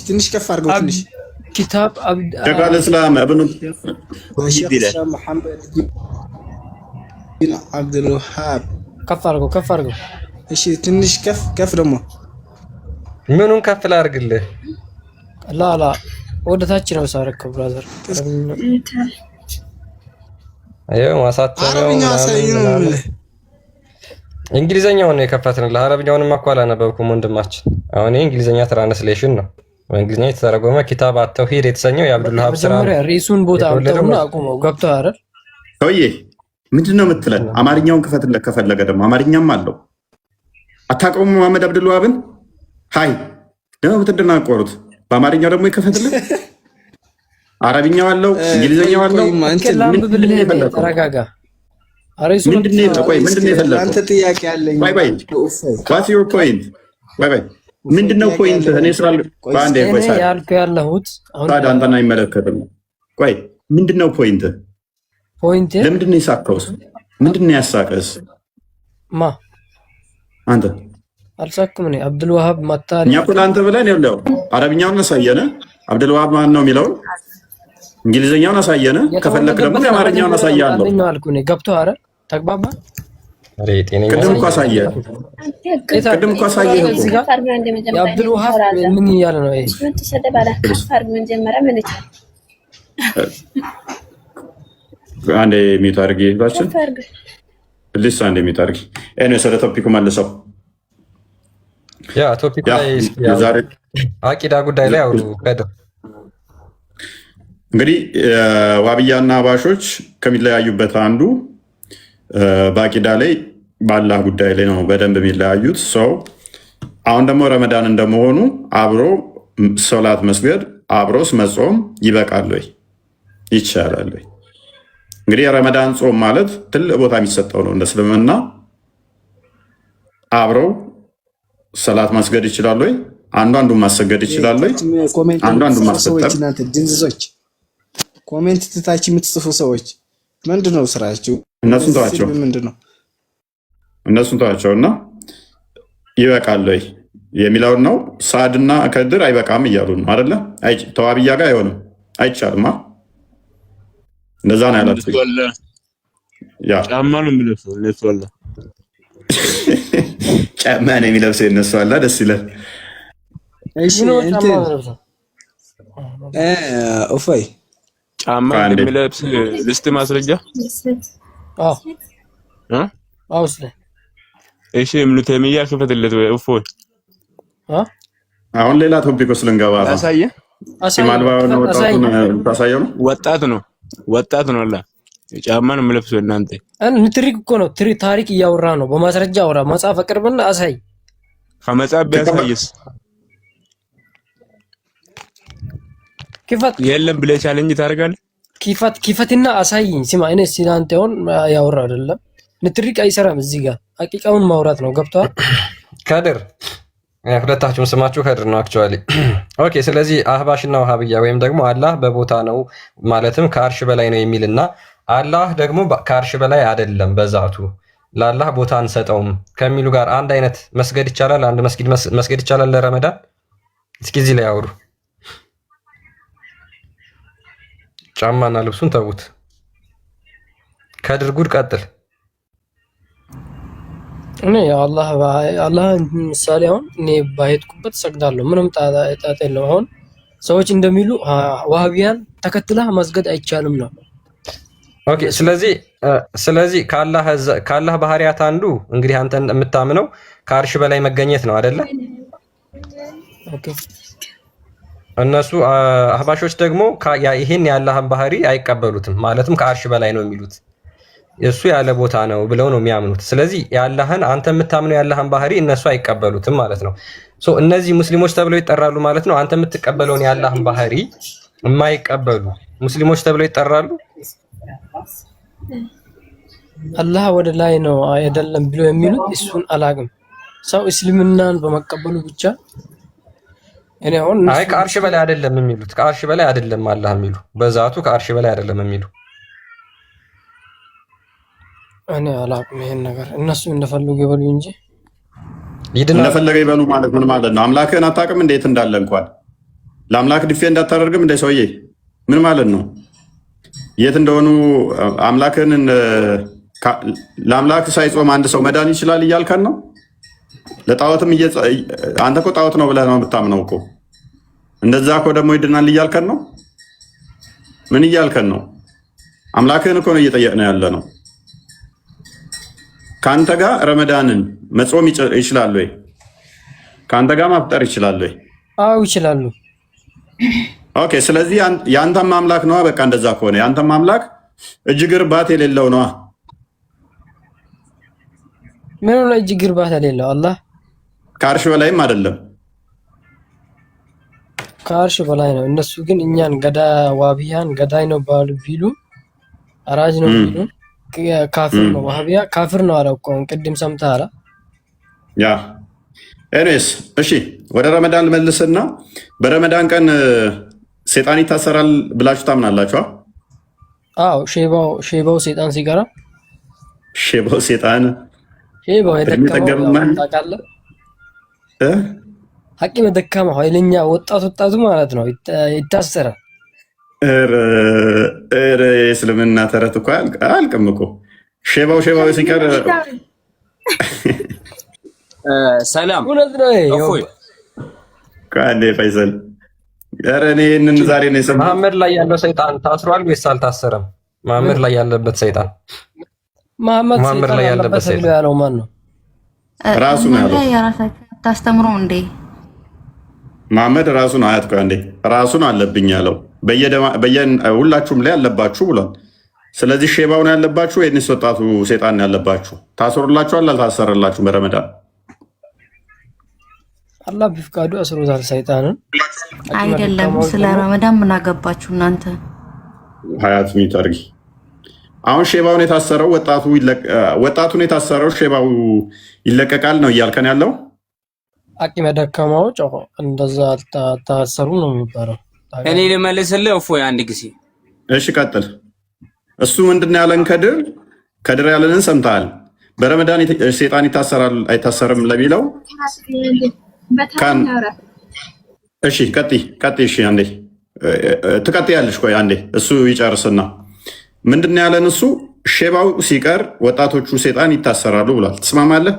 ትንሽ ከፍ አድርገው። ትንሽ ኪታብ ሸይኹል እስላም እብኑ መሐመድ ቢን አብዱል ወሃብ። ከፍ አድርገው። እሺ ትንሽ ከፍ ደግሞ ምኑን ከፍ ላድርግልህ? ላ ወደ ታች ነው ሳረከው ብራዘር። አየው ማሳተሚያው እንግሊዘኛውን ነው የከፈትንልህ። አረብኛውንም እኮ አላነበብኩም ወንድማችን። አሁን እንግሊዘኛ ትራንስሌሽን ነው፣ በእንግሊዝኛ የተተረጎመ ኪታብ አተውሂድ የተሰኘው የአብዱል ወሃብ ስራ ነው። ሪሱን ቦታ አውጥተውና አቁመው ገብተው አይደል? ሰውዬ ምንድነው የምትለን? አማርኛውን ክፈትለት ከፈለገ ደግሞ አማርኛም አለው። አታውቀውም መሐመድ አብዱል ወሃብን? ሃይ ደግሞ ብትደናቆሩት። በአማርኛው ደግሞ ይከፈትለት። አረብኛው አለው፣ እንግሊዘኛው አለው። ተረጋጋ። ምንድነው የፈለገው? አንተ ጥያቄ አለኝ። What's your point? ምንድነው ፖይንት? እኔ ስላል ባንዴ ቆይ ያልኩ ያለሁት አሁን አንተና አይመለከትም። ቆይ ምንድነው ፖይንት? ለምንድነው የሳቀውስ? ምንድነው ያሳቀስ? አንተ አልሳቅም። እኔ አብዱል ወሃብ ማታሪ እኛ እኮ ለአንተ ብለን ይኸውልህ አረብኛውን አሳየነ። አብዱል ወሃብ ማን ነው የሚለው እንግሊዘኛውን አሳየነ። ከፈለክ ደግሞ የአማርኛውን አሳያለሁ። ገብቶሃል አይደል? ተግባባ። ቅድም እኮ አሳየህ። የአብዱል ወሃብ ምን እያለ ነው? አንዴ ሚዩት አድርጊ ባችን ልስ አንዴ ሚዩት አድርጊ። እኔ ስለ ቶፒኩ መልሰው ያ ቶፒኩ ላይ ዛሬ አቂዳ ጉዳይ ላይ አውሩ። እንግዲህ ዋብያና አባሾች ከሚለያዩበት አንዱ በአቂዳ ላይ በአላህ ጉዳይ ላይ ነው በደንብ የሚለያዩት። ሰው አሁን ደግሞ ረመዳን እንደመሆኑ አብሮ ሶላት መስገድ አብሮስ መጾም ይበቃል ወይ ይቻላል ወይ? እንግዲህ የረመዳን ጾም ማለት ትልቅ ቦታ የሚሰጠው ነው። እንደ እስልምና አብረው ሰላት ማስገድ ይችላል ወይ? አንዱ ማሰገድ ይችላል ወይ? አንዱ ማስፈጠር። ድንዝዞች ኮሜንት ትታች የምትጽፉ ሰዎች ምንድነው ስራችሁ? እነሱን ተዋቸው፣ እነሱን ተዋቸውና ይበቃል ወይ የሚለውን ነው። ሳድና ከድር አይበቃም እያሉ ነው አይደለ? ተዋብያ ጋር አይሆንም፣ አይቻልማ። እንደዛ ነው ያላችሁ። ጫማ ነው የሚለብሰው እነሱ አለ ጫማ ነው የሚለብሰው እነሱ አለ። ደስ ይላል። እሺ ኦፋይ ጫማ እንደሚለብስ ልስት ማስረጃ እሺ ምን ተሚያ ከፈተለት ወይ ኦፎይ አሁን ሌላ ቶፒክ ውስጥ ልንገባ ነው። ወጣት ነው አላ ጫማ ነው የሚለብሰው። እናንተ ንትሪክ እኮ ነው ታሪክ እያወራ ነው። በማስረጃ አውራ። መጽሐፍ አቅርብና አሳይ። ከመጽሐፍ ቢያሳይስ ክፈት የለም ብለህ ቻሌንጅ ታደርጋለህ። ክፈትና አሳይኝ። ስማ እኔ ሲናንተውን ያወራ አይደለም። ንትሪክ አይሰራም። እዚህ ጋር ሐቂቃውን ማውራት ነው። ገብቷል? ከድር ሁለታችሁም ስማችሁ ከድር ነው አክቹአሊ። ኦኬ። ስለዚህ አህባሽና ወሃብያ ወይም ደግሞ አላህ በቦታ ነው ማለትም ከአርሽ በላይ ነው የሚልና አላህ ደግሞ ከአርሽ በላይ አይደለም በዛቱ ለአላህ ቦታ አንሰጠውም ከሚሉ ጋር አንድ አይነት መስገድ ይቻላል? አንድ መስጊድ ይቻላል ለረመዳን? እስኪ እዚህ ላይ አውሩ። ጫማና ልብሱን ተውት። ከድር ጉድ ቀጥል። እኔ አላህ ምሳሌ አሁን እኔ ባሄድኩበት ሰግዳለሁ። ምንም ጣጣ የለውም። አሁን ሰዎች እንደሚሉ ዋህቢያን ተከትለህ መስገድ አይቻልም ነው። ኦኬ። ስለዚህ ከአላህ ባህሪያት አንዱ እንግዲህ አንተ የምታምነው ከአርሽ በላይ መገኘት ነው አይደለ? ኦኬ። እነሱ አህባሾች ደግሞ ይሄን የአላህን ባህሪ አይቀበሉትም። ማለትም ከአርሽ በላይ ነው የሚሉት እሱ ያለ ቦታ ነው ብለው ነው የሚያምኑት። ስለዚህ አንተ የምታምነው የአላህን ባህሪ እነሱ አይቀበሉትም ማለት ነው። እነዚህ ሙስሊሞች ተብለው ይጠራሉ ማለት ነው። አንተ የምትቀበለውን የአላህን ባህሪ የማይቀበሉ ሙስሊሞች ተብለው ይጠራሉ። አላህ ወደ ላይ ነው አይደለም ብሎ የሚሉት እሱን አላቅም። ሰው እስልምናን በመቀበሉ ብቻ እኔ አሁን ከአርሽ በላይ አይደለም የሚሉት ከአርሽ በላይ አይደለም አላህ የሚሉ በዛቱ ከአርሽ በላይ አይደለም የሚሉ እኔ አላቅም። ይሄን ነገር እነሱ እንደፈለጉ ይበሉ እንጂ እንደፈለገ ይበሉ ማለት ምን ማለት ነው? አምላክህን አታውቅም እንዴት እንዳለ እንኳን ለአምላክ ዲፌንድ አታደርግም እንደ ሰውዬ ምን ማለት ነው? የት እንደሆኑ አምላክህን ለአምላክ ሳይጾም አንድ ሰው መዳን ይችላል እያልከን ነው? ለጣዖትም አንተ እኮ ጣዖት ነው ብለህ ነው የምታምነው እኮ። እንደዛ እኮ ደግሞ ይድናል እያልከን ነው? ምን እያልከን ነው? አምላክህን እኮ ነው እየጠየቅነው ያለ ነው። ከአንተ ጋር ረመዳንን መጾም ይችላሉ ወይ? ከአንተ ጋር ማፍጠር ይችላሉ ወይ? አዎ ይችላሉ። ኦኬ። ስለዚህ የአንተም አምላክ ነዋ። በቃ እንደዛ ከሆነ የአንተም አምላክ እጅግር ባት የሌለው ነዋ። ምን ነው እጅግር ባት የሌለው? አላህ ከአርሽ በላይም አይደለም። ከአርሽ በላይ ነው። እነሱ ግን እኛን ዋህቢያን ገዳይ ነው ባሉ ቢሉ አራጅ ነው ቢሉ ካፍር ነው። ዋህቢያ ካፍር ነው አለ እኮ ቅድም ሰምተሃል? ያ ኤኒዌይስ፣ እሺ ወደ ረመዳን ልመልስና በረመዳን ቀን ሰይጣን ይታሰራል ብላችሁ ታምናላችሁ? አዎ። ሼባው ሰይጣን ሲቀራ ሼባው የደከመው ታውቃለህ? ሐቂም የደከመው ኃይለኛ ወጣቱ ማለት ነው ይታሰራል። የእስልምና ተረት እኮ አያልቅም እኮ። ሼባው ሲቀር ሰላም ከአንዴ ፈይሰል እኔ ይህንን ዛሬ ነው የሰማሁት። መሐመድ ላይ ያለው ሰይጣን ታስሯል ወይስ አልታሰረም? መሐመድ ላይ ያለበት ሰይጣን መሐመድ ላይ ያለበት ሰይጣን ያለው ማን ነው? ራሱ ነው ያለው። የራሳችሁ ታስተምሩ እንዴ? መሐመድ ራሱ ነው አያት አንዴ ራሱ ነው አለብኝ ያለው። ሁላችሁም ላይ አለባችሁ ብሏል። ስለዚህ ሼባው ነው ያለባችሁ ወይስ ወጣቱ ሰይጣን ነው ያለባችሁ? ታስሩላችኋል አልታሰረላችሁም? በረመዳን አላህ ቢፍቃዱ አስሮታል ሰይጣንን። አይደለም ስለ ረመዳን ምን አገባችሁ እናንተ? ሀያት ሚታርጊ አሁን ሼባውን የታሰረው ወጣቱን የታሰረው ሼባው ይለቀቃል ነው እያልከን ያለው? አቂም ደካማዎች እንደዛ ታሰሩ ነው የሚባለው። እኔ ልመልስልህ እፎይ አንድ ጊዜ። እሺ ቀጥል። እሱ ምንድን ያለን ከድር ያለንን ሰምተሃል? በረመዳን ሰይጣን ይታሰራል አይታሰርም ለሚለው እሺ ቀጥይ። እሺ አንዴ ትቀጥያለሽ። ቆይ አንዴ እሱ ይጨርስና ምንድን ያለን እሱ ሼባው ሲቀር ወጣቶቹ ሰይጣን ይታሰራሉ ብሏል። ትስማማለህ?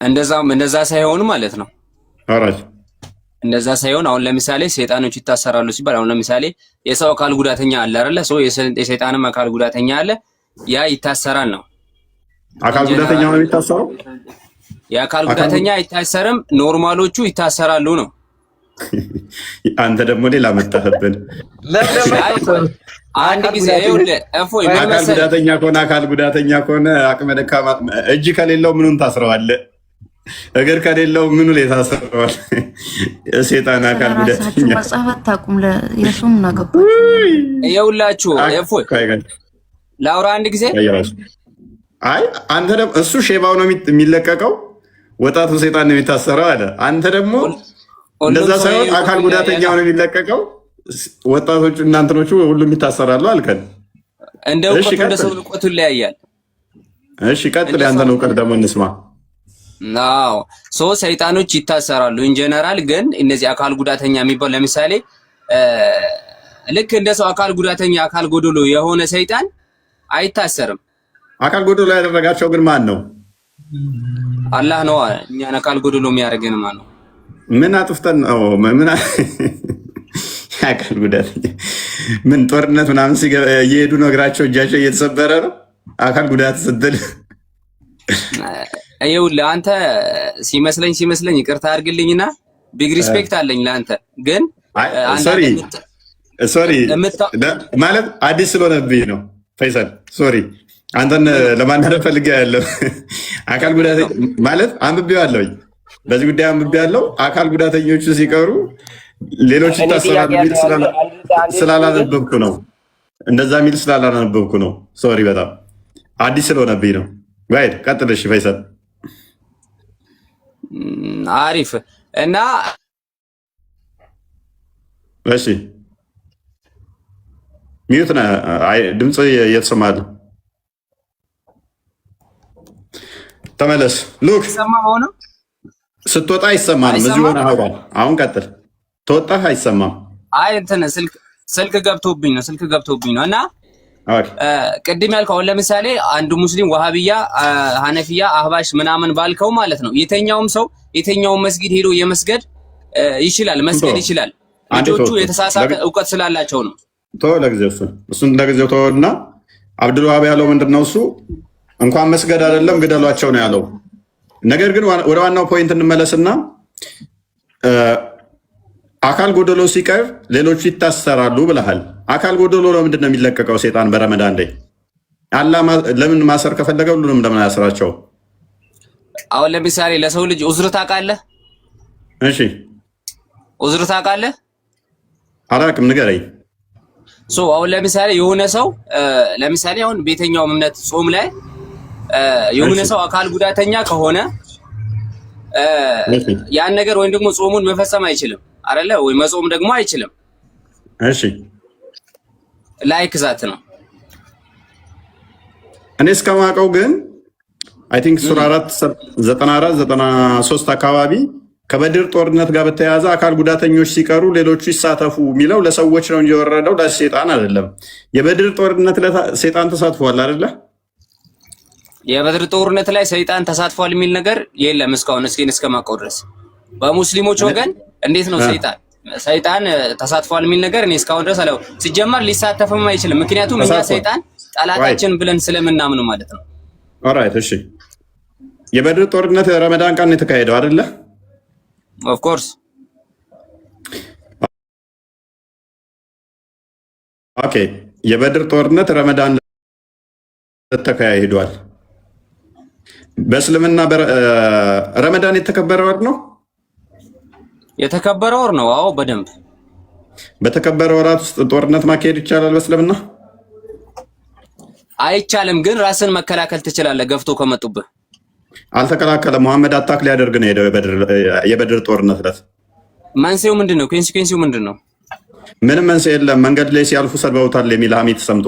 እንደዛ ሳይሆን ማለት ነው። አራጅ እንደዛ ሳይሆን አሁን ለምሳሌ ሰይጣኖች ይታሰራሉ ሲባል አሁን ለምሳሌ የሰው አካል ጉዳተኛ አለ አይደለ? ሰው የሰይጣንም አካል ጉዳተኛ አለ። ያ ይታሰራል ነው። አካል ጉዳተኛ ነው የሚታሰረው? የአካል ጉዳተኛ አይታሰርም፣ ኖርማሎቹ ይታሰራሉ ነው። አንተ ደግሞ ሌላ መጣህብን። አንድ ጊዜ እፎይ አካል ጉዳተኛ ከሆነ አቅመ ደካማ እጅ ከሌለው ምኑን ታስረዋለህ? እግር ከሌለው ምኑ ላይ ታስረዋል? ሰይጣን አካል ጉዳተኛ መጽሐፍ አታውቁም። የሱም ናገባችሁ ይኸውላችሁ እፎይ ላውራ አንድ ጊዜ። አይ አንተ ደግሞ እሱ ሼባው ነው የሚለቀቀው፣ ወጣቱ ሰይጣን ነው የሚታሰረው አለ። አንተ ደግሞ እንደዛ ሳይሆን አካል ጉዳተኛው ነው የሚለቀቀው፣ ወጣቶቹ እናንተኖቹ ሁሉም ይታሰራሉ አልከን። እንደ እውቀቱ እንደ ሰው እውቀቱ ይለያያል። እሺ ቀጥል፣ ያንተን እውቀት ደግሞ እንስማ። አዎ ሰይጣኖች ይታሰራሉ ኢንጀነራል። ግን እነዚህ አካል ጉዳተኛ የሚባል ለምሳሌ ልክ እንደ ሰው አካል ጉዳተኛ አካል ጎዶሎ የሆነ ሰይጣን አይታሰርም። አካል ጎዶሎ ያደረጋቸው ግን ማን ነው? አላህ ነው። እኛን አካል ጎዶሎ የሚያደርገን ማን ነው? ምን አጥፍተን ነው? ምን አካል ጉዳተኛ ምን ጦርነት ምናምን እየሄዱ ነው እግራቸው እጃቸው እየተሰበረ ነው? አካል ጉዳት ስትል ይኸውልህ አንተ ሲመስለኝ ይቅርታ አድርግልኝና ቢግ ሪስፔክት አለኝ ለአንተ ግን ሶሪ ማለት አዲስ ስለሆነብኝ ነው ፈይሰል ሶሪ አንተን ለማናደር ፈልጌ ያለው አካል ጉዳተኛ ማለት አንብቤዋለሁኝ በዚህ ጉዳይ አንብቤያለሁ አካል ጉዳተኞቹ ሲቀሩ ሌሎች ይታሰራሉ የሚል ስላላነበብኩ ነው እንደዛ የሚል ስላላነበብኩ ነው ሶሪ በጣም አዲስ ስለሆነብኝ ነው ጋይድ ቀጥል እሺ ፈይሰል አሪፍ እና እሺ ሚዩት ነው ድምጽ እየተሰማል ተመለስ ሉክ ሰማው ነው ስትወጣ አይሰማም እዚህ ሆነ አሁን ቀጥል ተወጣህ አይሰማም አይ እንትን ስልክ ገብቶብኝ ነው እና ቅድም ያልከው ለምሳሌ አንዱ ሙስሊም ወሃቢያ ሐነፊያ አህባሽ ምናምን ባልከው ማለት ነው የተኛውም ሰው የተኛውም መስጊድ ሄዶ የመስገድ ይችላል መስገድ ይችላል ልጆቹ የተሳሳተ ዕውቀት ስላላቸው ነው ለጊዜው እሱን ለጊዜው ተወውና አብዱል ወሃብ ያለው ምንድነው እሱ እንኳን መስገድ አይደለም ግደሏቸው ነው ያለው ነገር ግን ወደ ዋናው ፖይንት እንመለስና አካል ጎደሎ ሲቀር ሌሎች ይታሰራሉ ብለሃል አካል ጎደሎ ለምንድን ነው የሚለቀቀው ሰይጣን በረመዳን ላይ አላህ ለምን ማሰር ከፈለገ ሁሉንም ለምን ያስራቸው አሁን ለምሳሌ ለሰው ልጅ ዑዝር ታውቃለህ እሺ ዑዝር ታውቃለህ አላውቅም ንገረኝ አሁን ለምሳሌ የሆነ ሰው ለምሳሌ አሁን ቤተኛው እምነት ጾም ላይ የሆነ ሰው አካል ጉዳተኛ ከሆነ ያን ነገር ወይም ደግሞ ጾሙን መፈጸም አይችልም አይደለ ወይ መጾም ደግሞ አይችልም እሺ ላይክ ዛት ነው እኔ እስከማውቀው ግን አይ ቲንክ ሱራ 4:94-93 አካባቢ ከበድር ጦርነት ጋር በተያያዘ አካል ጉዳተኞች ሲቀሩ ሌሎቹ ይሳተፉ የሚለው ለሰዎች ነው እንጂ የወረደው ለሰይጣን አይደለም የበድር ጦርነት ለሰይጣን ተሳትፏል አይደለ የበድር ጦርነት ላይ ሰይጣን ተሳትፏል የሚል ነገር የለም እስካሁን እስከማውቀው ድረስ በሙስሊሞች ወገን እንዴት ነው ሰይጣን ተሳትፏል የሚል ነገር እኔ እስካሁን ድረስ አለው ሲጀመር ሊሳተፍም አይችልም ምክንያቱም እኛ ሰይጣን ጠላታችን ብለን ስለምናምን ማለት ነው ኦልራይት እሺ የበድር ጦርነት ረመዳን ቀን የተካሄደው አይደለ ኦፍ ኮርስ ኦኬ የበድር ጦርነት ረመዳን ተካሂዷል በእስልምና ረመዳን የተከበረ ወር ነው የተከበረ ወር ነው አዎ በደንብ በተከበረ ወራት ውስጥ ጦርነት ማካሄድ ይቻላል በእስልምና አይቻልም ግን ራስን መከላከል ትችላለህ ገፍቶ ከመጡብህ አልተከላከለ መሐመድ አታክ ሊያደርግ ነው ሄደው የበድር ጦርነት ዕለት መንስኤው ምንድነው ኮንሲኩዌንሲው ምንድነው ምንም መንስኤ የለም መንገድ ላይ ሲያልፉ ሰድበውታል የሚል ሐሜት ሰምቶ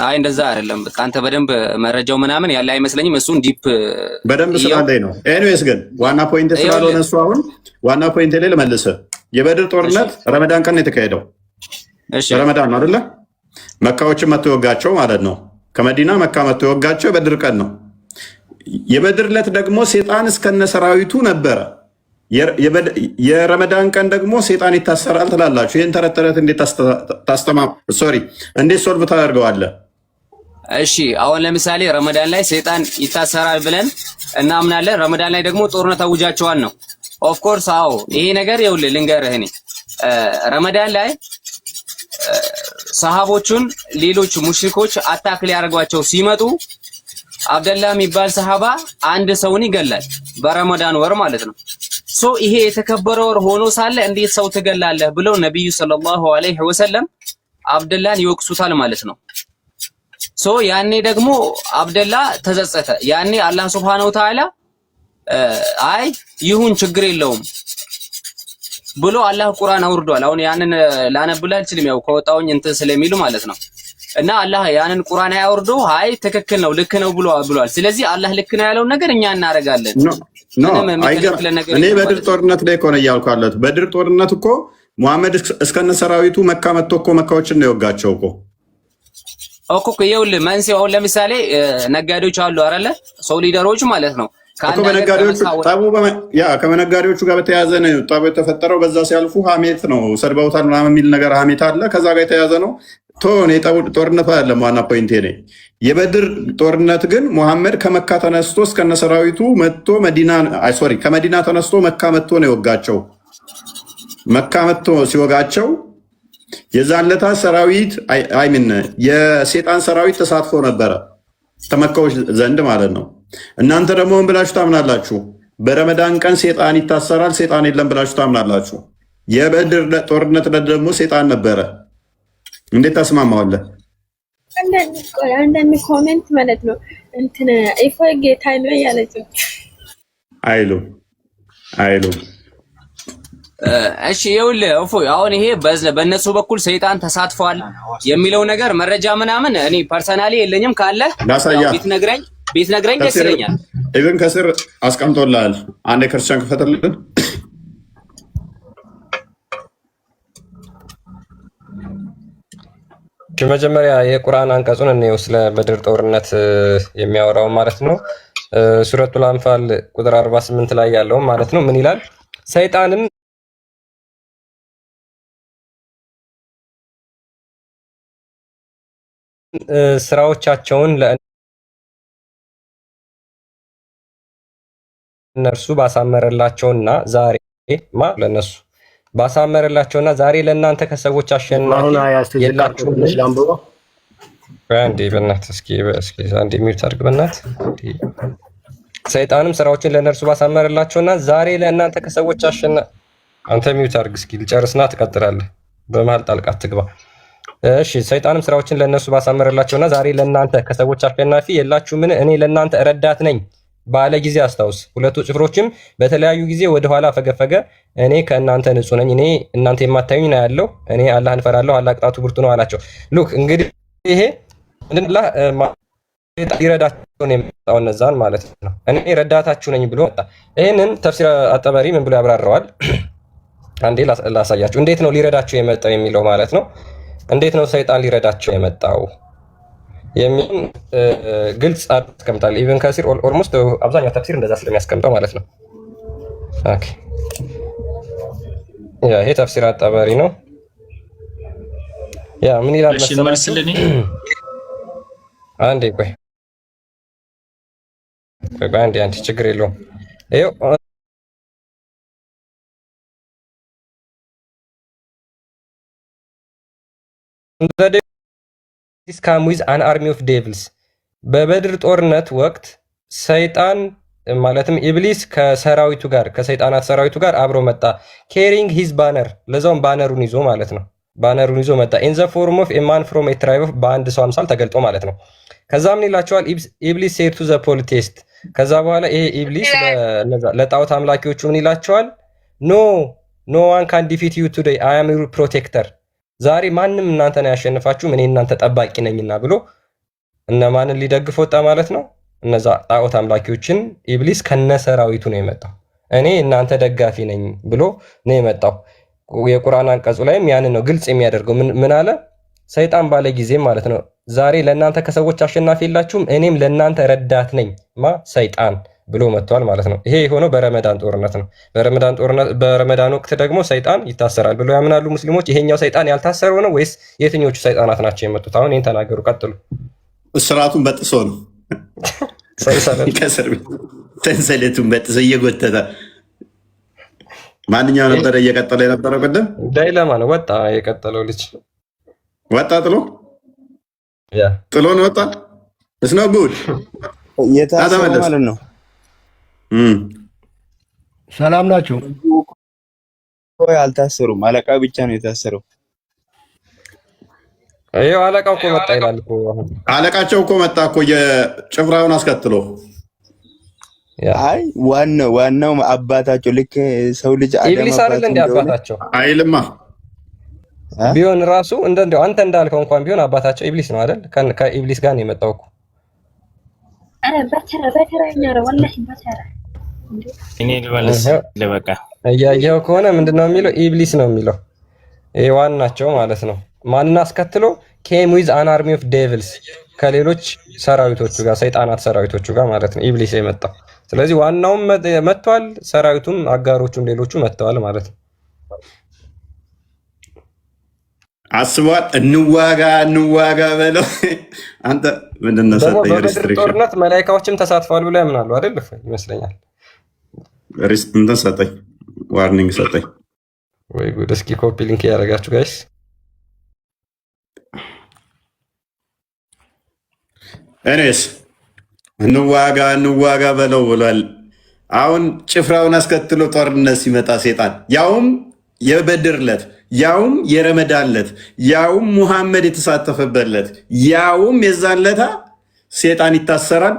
አይ እንደዛ አይደለም በቃ አንተ በደንብ መረጃው ምናምን ያለ አይመስለኝም እሱን ዲፕ በደንብ ስላለኝ ነው ኤኒዌይስ ግን ዋና ፖይንት ስላልሆነ እሱ አሁን ዋና ፖይንት ላይ ልመልስህ የበድር ጦርነት ረመዳን ቀን የተካሄደው እሺ ረመዳን ነው አይደለ መካዎችን መጥቶ ይወጋቸው ማለት ነው ከመዲና መካ መጥቶ ይወጋቸው የበድር ቀን ነው የበድር ዕለት ደግሞ ሰይጣን እስከነ ሰራዊቱ ነበረ የረመዳን ቀን ደግሞ ሰይጣን ይታሰራል ትላላችሁ ይሄን ተረተረት እንዴት እንዴት ሶልቭ ታደርገዋለህ እሺ አሁን ለምሳሌ ረመዳን ላይ ሰይጣን ይታሰራል ብለን እናምናለን ረመዳን ላይ ደግሞ ጦርነት አውጃቸዋል ነው ኦፍ ኮርስ አዎ ይሄ ነገር ይኸውልህ ልንገርህ እኔ ረመዳን ላይ ሰሃቦቹን ሌሎች ሙሽሪኮች አታክ ሊያደርጓቸው ሲመጡ አብደላ የሚባል ሰሃባ አንድ ሰውን ይገላል በረመዳን ወር ማለት ነው ይሄ የተከበረ ወር ሆኖ ሳለ እንዴት ሰው ትገላለህ ብለው ነብዩ ሰለላሁ ዐለይሂ ወሰለም አብደላን ይወቅሱታል ማለት ነው ያኔ ደግሞ አብደላ ተጸጸተ ያኔ አላህ Subhanahu Wa Ta'ala አይ ይሁን ችግር የለውም ብሎ አላህ ቁርአን አውርዷል አሁን ያንን ላነብልህ አልችልም ያው ከወጣውኝ እንትን ስለሚሉ ማለት ነው እና አላህ ያንን ቁርአን ያወርዶ አይ ትክክል ነው ልክ ነው ብሏል ስለዚህ አላህ ልክ ነው ያለውን ነገር እኛ እናረጋለን እኔ በድር ጦርነት ላይ ኮነ ያልኳለት በድር ጦርነት እኮ መሐመድ እስከነ ሰራዊቱ መካ መጥቶ እኮ መካዎችን ነው የወጋቸው እኮ እኮ ይኸውልህ መንስኤው አሁን ለምሳሌ ነጋዴዎች አሉ አይደለ? ሰው ሊደሮች ማለት ነው። ከነጋዴዎቹ ጋር በተያያዘ ነው ጠቡ የተፈጠረው። በዛ ሲያልፉ ሀሜት ነው ሰድበውታል ምናምን የሚል ነገር ሀሜት አለ። ከዛ ጋር የተያያዘ ነው። ጦርነቱ አይደለም ዋና ፖይንቴ ነ የበድር ጦርነት ግን ሙሐመድ ከመካ ተነስቶ እስከነ ሰራዊቱ መጥቶ ከመዲና ተነስቶ መካ መጥቶ ነው የወጋቸው። መካ መጥቶ ሲወጋቸው የዛን ለታ ሰራዊት የሴጣን ሰራዊት ተሳትፎ ነበረ ተመካዎች ዘንድ ማለት ነው። እናንተ ደግሞ ምን ብላችሁ ታምናላችሁ? በረመዳን ቀን ሴጣን ይታሰራል፣ ሴጣን የለም ብላችሁ ታምናላችሁ። የበድር ጦርነት ደግሞ ሴጣን ነበረ። እንዴት ታስማማዋለህ? አንዳንድ ኮሜንት ማለት ነው እንትን ኢፎይ ጌታ ነው ያለችው አይሉም። እሺ ይኸውልህ እፎይ አሁን ይሄ በእነሱ በኩል ሰይጣን ተሳትፏል የሚለው ነገር መረጃ ምናምን እኔ ፐርሰናሊ የለኝም። ካለ ቢትነግረኝ ደስ ይለኛል። ኢቭን ከስር አስቀምጦልሃል። አንድ ክርስቲያን ክፈትልን። መጀመሪያ የቁርአን አንቀጹን እንየው ስለ በድር ጦርነት የሚያወራው ማለት ነው። ሱረቱል አንፋል ቁጥር 48 ላይ ያለው ማለት ነው። ምን ይላል? ሰይጣንም ስራዎቻቸውን ለእነርሱ ባሳመረላቸውና ዛሬ ለእናንተ ከሰዎች አሸናፊ የላችሁም። ሰይጣንም ስራዎችን ለእነርሱ ባሳመረላቸውና ዛሬ ለእናንተ ከሰዎች አሸናፊ አንተ ሚውት አድርግ እስኪ ልጨርስና ትቀጥላለህ። በመሀል ጣልቃ አትግባ። እሺ ሰይጣንም ስራዎችን ለእነሱ ባሳመረላቸውና ዛሬ ለእናንተ ከሰዎች አሸናፊ የላችሁምን? እኔ ለእናንተ ረዳት ነኝ ባለ ጊዜ አስታውስ። ሁለቱ ጭፍሮችም በተለያዩ ጊዜ ወደኋላ ፈገፈገ። እኔ ከእናንተ ንጹህ ነኝ፣ እኔ እናንተ የማታዩኝ ነው ያለው። እኔ አላህን እፈራለሁ፣ አላህ ቅጣቱ ብርቱ ነው አላቸው። ሉክ እንግዲህ ይሄ ምንድነው? ሊረዳቸው ነው የመጣው እነዛን ማለት ነው። እኔ ረዳታችሁ ነኝ ብሎ መጣ። ይህንን ተፍሲር አጠበሪ ምን ብሎ ያብራራዋል? አንዴ ላሳያችሁ። እንዴት ነው ሊረዳቸው የመጣው የሚለው ማለት ነው። እንዴት ነው ሰይጣን ሊረዳቸው የመጣው የሚል ግልጽ አስቀምጣል። ኢቭን ከሲር ኦልሞስት አብዛኛው ተፍሲር እንደዛ ስለሚያስቀምጠው ማለት ነው። ኦኬ ያ ይሄ ተፍሲር አጠበሪ ነው። ያ ምን ይላል መሰለኝ? አንዴ ቆይ አንዴ ችግር የለውም። ይኸው come with an army of devils በበድር ጦርነት ወቅት ሰይጣን ማለትም ኢብሊስ ከሰራዊቱ ጋር ከሰይጣናት ሰራዊቱ ጋር አብሮ መጣ። carrying his banner ለዛውም ባነሩን ይዞ ማለት ነው። ባነሩን ይዞ መጣ። in the form of a man from a tribe of በአንድ ሰው አምሳል ተገልጦ ማለት ነው። ከዛ ምን ይላቸዋል? ኢብሊስ said to the polytheist ከዛ በኋላ ይሄ ኢብሊስ ለጣዖት አምላኪዎቹ ምን ይላቸዋል? no one can defeat you today I am your protector ዛሬ ማንም እናንተን አያሸንፋችሁም እኔ እናንተ ጠባቂ ነኝና ብሎ እነማንን ሊደግፍ ወጣ ማለት ነው? እነዛ ጣዖት አምላኪዎችን ኢብሊስ ከነሰራዊቱ ነው የመጣው። እኔ እናንተ ደጋፊ ነኝ ብሎ ነው የመጣው። የቁርአን አንቀጹ ላይም ያንን ነው ግልጽ የሚያደርገው። ምን አለ? ሰይጣን ባለ ጊዜ ማለት ነው ዛሬ ለእናንተ ከሰዎች አሸናፊ የላችሁም እኔም ለእናንተ ረዳት ነኝ ሰይጣን ብሎ መጥቷል ማለት ነው። ይሄ የሆነው በረመዳን ጦርነት ነው። በረመዳን ወቅት ደግሞ ሰይጣን ይታሰራል ብለው ያምናሉ ሙስሊሞች። ይሄኛው ሰይጣን ያልታሰረው ነው ወይስ የትኞቹ ሰይጣናት ናቸው የመጡት? አሁን ይሄን ተናገሩ፣ ቀጥሉ። እስራቱን በጥሶ ነው ሰንሰለቱን በጥሶ እየጎተተ ማንኛው ነበረ እየቀጠለ የነበረው? ቅድም ዳይለማ ነው ወጣ የቀጠለው ልጅ ወጣ ጥሎ ነው ወጣ። እስኖ ጉድ የታሰረው ማለት ነው። ሰላም ናቸው ወይ? አልታሰሩም። አለቃ ብቻ ነው የታሰረው። ይሄው አለቃው እኮ መጣ ይላል እኮ አሁን አለቃቸው እኮ መጣ እኮ የጭፍራውን አስከትሎ። አይ ዋናው አባታቸው ልክ ሰው ልጅ ኢብሊስ አይደል እንደ አባታቸው አይልማ ቢሆን ራሱ እንደው አንተ እንዳልከው እንኳን ቢሆን አባታቸው ኢብሊስ ነው አይደል? ከኢብሊስ ጋር ነው የመጣው እኮ። በተራ ወላሂ በተራ እኔ ልበልስ ለበቃ እያየው ከሆነ ምንድነው የሚለው? ኢብሊስ ነው የሚለው። ይሄ ዋናቸው ማለት ነው። ማንን አስከትሎ? came with an army of devils ከሌሎች ሰራዊቶቹ ጋር ሰይጣናት ሰራዊቶቹ ጋር ማለት ነው ኢብሊስ የመጣው። ስለዚህ ዋናውም መጥቷል፣ ሰራዊቱም አጋሮቹም ሌሎቹ መጥተዋል ማለት ነው። አስቧል። እንዋጋ በለው አንተ ምንድነው ሰጠኝ ሪስትሪክሽን ጦርነት መላእክቶችም ተሳትፈዋል ብለው ያምናሉ አይደል? ይመስለኛል እንትን ሰጠኝ ዋርኒንግ ሰጠኝ። ወይ ጉድ! እስኪ ኮፒ ሊንክ ያደርጋችሁ ጋይስ። እኔስ እንዋጋ በለው ብሏል። አሁን ጭፍራውን አስከትሎ ጦርነት ሲመጣ ሴጣን ያውም የበድር ዕለት ያውም የረመዳን ዕለት ያውም ሙሐመድ የተሳተፈበት ያውም የዛን ዕለት ሴጣን ይታሰራል።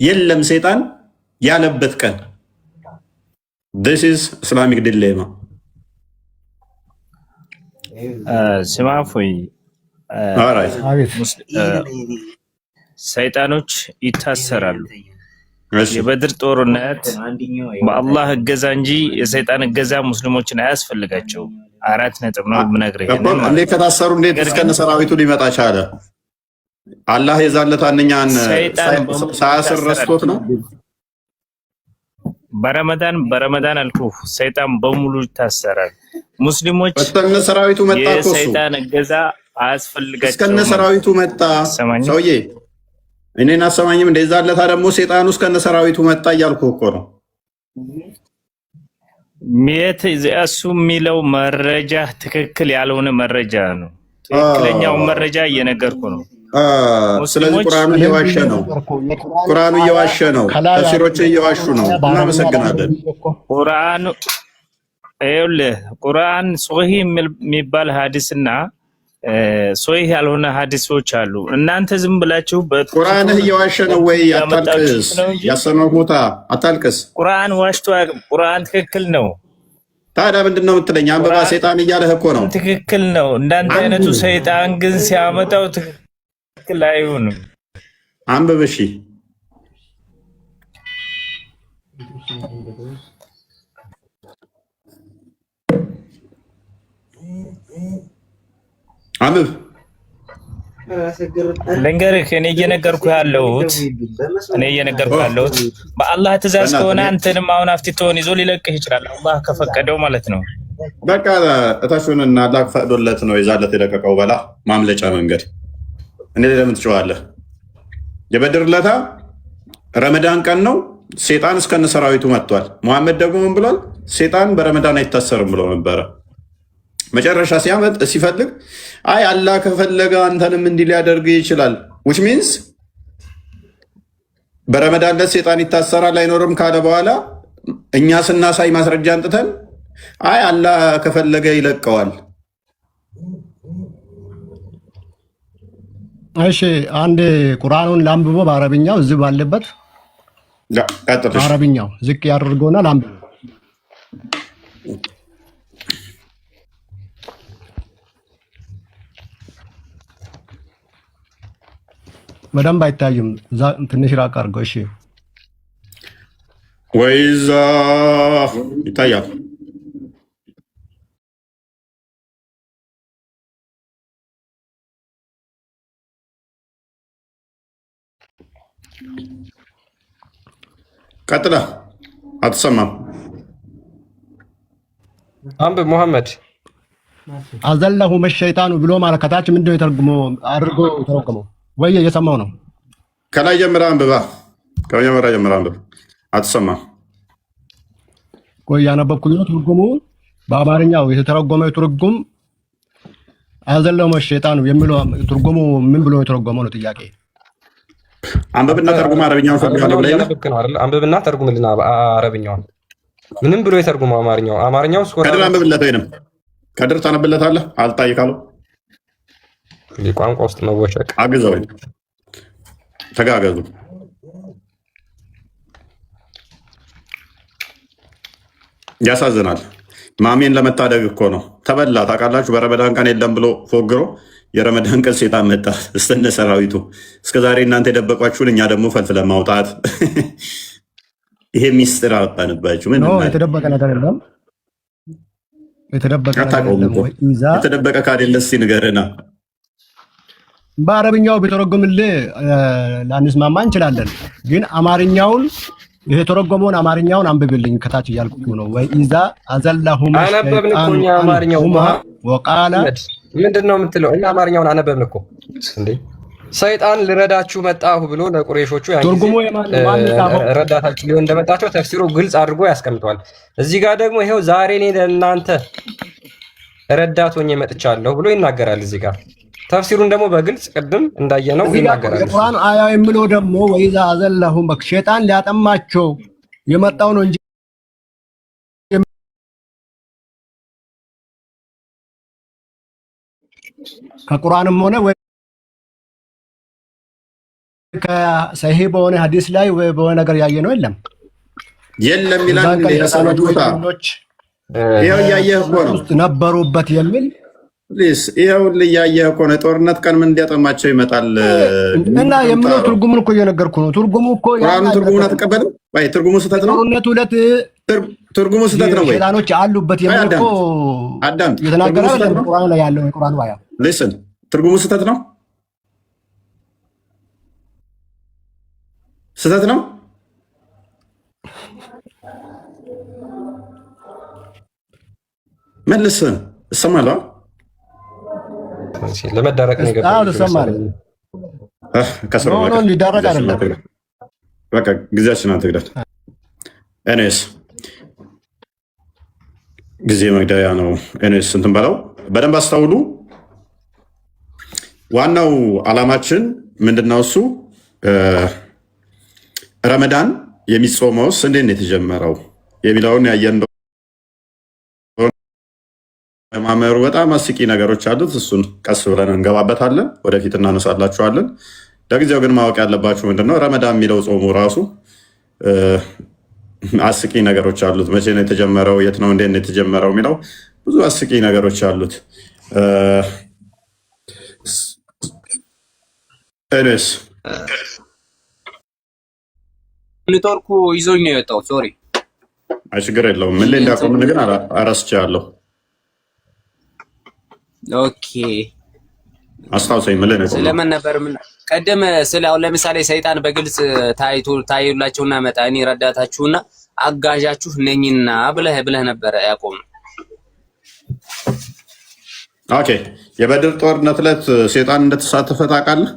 የለም ሴጣን ያለበት ቀን this is Islamic dilemma። ስማፎይ ሰይጣኖች ይታሰራሉ። የበድር ጦርነት በአላህ እገዛ እንጂ የሰይጣን እገዛ ሙስሊሞችን አያስፈልጋቸው። 4 ነጥብ ነው የምነግርህ። እንዴት ከታሰሩ እንዴት እስከነ ሰራዊቱ ሊመጣ ቻለ? አላህ የዛለት አንኛን ሳያስር ረስቶት ነው። በረመዳን አልኩህ ሰይጣን በሙሉ ይታሰራል። ሙስሊሞች እስከነ ሰራዊቱ መጣ እኮ የሰይጣን እገዛ አያስፈልጋቸው። እስከነ ሰራዊቱ መጣ ሰውዬ እኔን አሰማኝም። እንደዛለታ ደግሞ ሰይጣኑ እስከነ ሰራዊቱ መጣ እያልኩህ እኮ ነው። እሱ የሚለው መረጃ ትክክል ያልሆነ መረጃ ነው። ትክክለኛው መረጃ እየነገርኩ ነው። ስለዚህ ቁርአኑ እየዋሸ ነው። ቁርአኑ እየዋሸ ነው። ተፍሲሮች እየዋሹ ነው። እናመሰግናለን። ቁርአን ሶሂህ የሚባል ሐዲስና ሶሂህ ያልሆነ ሐዲሶች አሉ። እናንተ ዝም ብላችሁ ቁርአንህ እየዋሸ ነው ወይ? አታልቅስ፣ ያሰነው ቦታ አታልቅስ። ቁርአን ዋሽቶ ቁርአን ትክክል ነው። ታዲያ ምንድን ነው የምትለኝ? አንበባ ሰይጣን እያለህ እኮ ነው። ትክክል ነው። እንዳንተ አይነቱ ሰይጣን ግን ሲያመጣው ትክክል አይሆንም። አንብብ እሺ። አንብብ። ልንገርህ እኔ እየነገርኩ ያለሁት በአላህ ትእዛዝ ከሆነ አንተንም አሁን አፍትቶን ይዞ ሊለቅህ ይችላል፣ አላህ ከፈቀደው ማለት ነው። በቃ እታሹንና አላህ ፈቅዶለት ነው የዛለት የለቀቀው። በላ ማምለጫ መንገድ እኔ ለምን ትጮኻለህ? የበድር ዕለት ረመዳን ቀን ነው። ሴጣን እስከነ ሰራዊቱ መጥቷል። ሙሐመድ ደግሞ ምን ብሏል? ሴጣን በረመዳን አይታሰርም ብሎ ነበረ። መጨረሻ ሲፈልግ አይ አላህ ከፈለገ አንተንም እንዲህ ሊያደርግ ይችላል which means በረመዳን ዕለት ሴጣን ይታሰራል አይኖርም ካለ በኋላ እኛ ስናሳይ ማስረጃ አንጥተን አይ አላህ ከፈለገ ይለቀዋል። እሺ አንድ ቁርአኑን ላንብቦ በአረብኛው እዚህ ባለበት በአረብኛው ዝቅ ያደርገውና ላንብቦ በደንብ አይታይም። ትንሽ ራቅ አድርገው። እሺ ወይዛ ይታያል። ቀጥላ አትሰማም። አንብብ ሙሐመድ። አዘለሁ መሸይጣኑ ብሎ ማለት ከታች ምንድነው የተረጎመው? አድርጎ የተረጎመው ወይ እየሰማው ነው? ከላይ ጀምራ አንብባ። ከመጀመሪያ ጀምራ አንብብ። አትሰማም። ቆይ ያነበብኩኝ ነው ትርጉሙ። በአማርኛው የተተረጎመው ትርጉም አዘለሁ መሸይጣኑ የሚለው ትርጉሙ ምን ብሎ የተረጎመው ነው ጥያቄ። አንብብና ተርጉም። አረብኛውን ፈልጋለሁ ብለህ አንብብና ተርጉምልና አረብኛውን ምንም ብሎ የተርጉመው አማርኛው ከድር አንብብለት። ወይንም ከድር ታነብለታለህ። አልታይ ካለው ቋንቋ ውስጥ መወሸቅ አግዘው። ተጋገዙ። ያሳዝናል። ማሜን ለመታደግ እኮ ነው። ተበላ ታውቃላችሁ። በረመዳን ቀን የለም ብሎ ፎግሮ የረመዳን ቀን ሴጣን መጣ እስተነ ሰራዊቱ። እስከዛሬ እናንተ የደበቋችሁን እኛ ደግሞ ፈልፍለን ማውጣት። ይሄ ሚስጥር አወጣንባችሁ። ምን የተደበቀ ነገር የለም። የተደበቀ ካደለ እስኪ ንገረና። በአረብኛው ቢተረጎምልህ ላንስማማ እንችላለን። ግን አማርኛውን የተረጎመውን አማርኛውን አንብብልኝ ከታች እያልኩ ነው። ወይ ኢዛ አዘላሁም አነበብን እኮ እኛ አማርኛው ወቃለ ምንድነው የምትለው? እና አማርኛውን አነበብን እኮ እንዴ። ሰይጣን ልረዳችሁ መጣሁ ብሎ ለቁረይሾቹ ትርጉሙ ረዳታችሁ ሊሆን እንደመጣቸው ተፍሲሩ ግልጽ አድርጎ ያስቀምጠዋል። እዚህ ጋር ደግሞ ይሄው ዛሬ እኔ ለእናንተ ረዳት ሆኜ መጥቻለሁ ብሎ ይናገራል። እዚህ ጋር ተፍሲሩን ደግሞ በግልጽ ቅድም እንዳየነው ይናገራል። የቁርአን አያ የሚለው ደግሞ ወይዛ አዘላሁም ሸይጣን ሊያጠማቸው የመጣው ነው እንጂ ከቁርአንም ሆነ ወይ ከሰሂህ በሆነ ሐዲስ ላይ ወይ በሆነ ነገር ያየነው የለም ይላል። የሰሎች ቦታ ይሄው ያየህ እኮ ነው ነበሩበት የሚል ይሄው ያየህ እኮ ነው። ጦርነት ቀን ምን እንዲያጠማቸው ይመጣል እና የምለው ትርጉሙን እኮ እየነገርኩ ነው። ትርጉሙ እኮ ቁርአኑ ትርጉሙን አትቀበልም ወይ? ትርጉሙ ስህተት ነው። ጦርነት ሁለት ትርጉሙ ስህተት ነው ወይ? ሸይጣኖች አሉበት የሚል እኮ አዳም የተናገረው ቁርአኑ ላይ ያለው የቁርአኑ አያ ሊስን ትርጉሙ ስህተት ነው። ስህተት ነው። መልስ እሰማለሁ። ለመዳረቅ ነው የገባው። ከስሩ ሊዳረቅ አይደለም። በቃ ጊዜያችን አትግደል። ኤኒዌይስ ጊዜ መግደያ ነው። ኤኒዌይስ እንትን በለው በደንብ አስተውሉ። ዋናው ዓላማችን ምንድነው? እሱ ረመዳን የሚጾመውስ እንዴት ነው የተጀመረው የሚለውን ያየን ማመሩ በጣም አስቂ ነገሮች አሉት። እሱን ቀስ ብለን እንገባበታለን፣ ወደፊት እናነሳላችኋለን። ለጊዜው ግን ማወቅ ያለባችሁ ምንድነው ረመዳን የሚለው ጾሙ ራሱ አስቂ ነገሮች አሉት። መቼ ነው የተጀመረው፣ የት ነው እንዴት ነው የተጀመረው የሚለው ብዙ አስቂ ነገሮች አሉት። ኤኒዌይስ ኔትወርኩ ይዞኝ ነው የወጣው። ሶሪ። አይ ችግር የለውም። ምን ላይ እንዳቆምን ግን አረስቻለሁ። ኦኬ አስታውሰኝ። ምን ላይ ነው ስለምን ነበር? ምን ቀደም ስለ ለምሳሌ ሰይጣን በግልጽ ታዩላችሁና መጣ እኔ ረዳታችሁና አጋዣችሁ ነኝና ብለህ ነበር ያቆም። ኦኬ የበድር ጦርነት ዕለት ሰይጣን እንደተሳተፈ ታውቃለህ?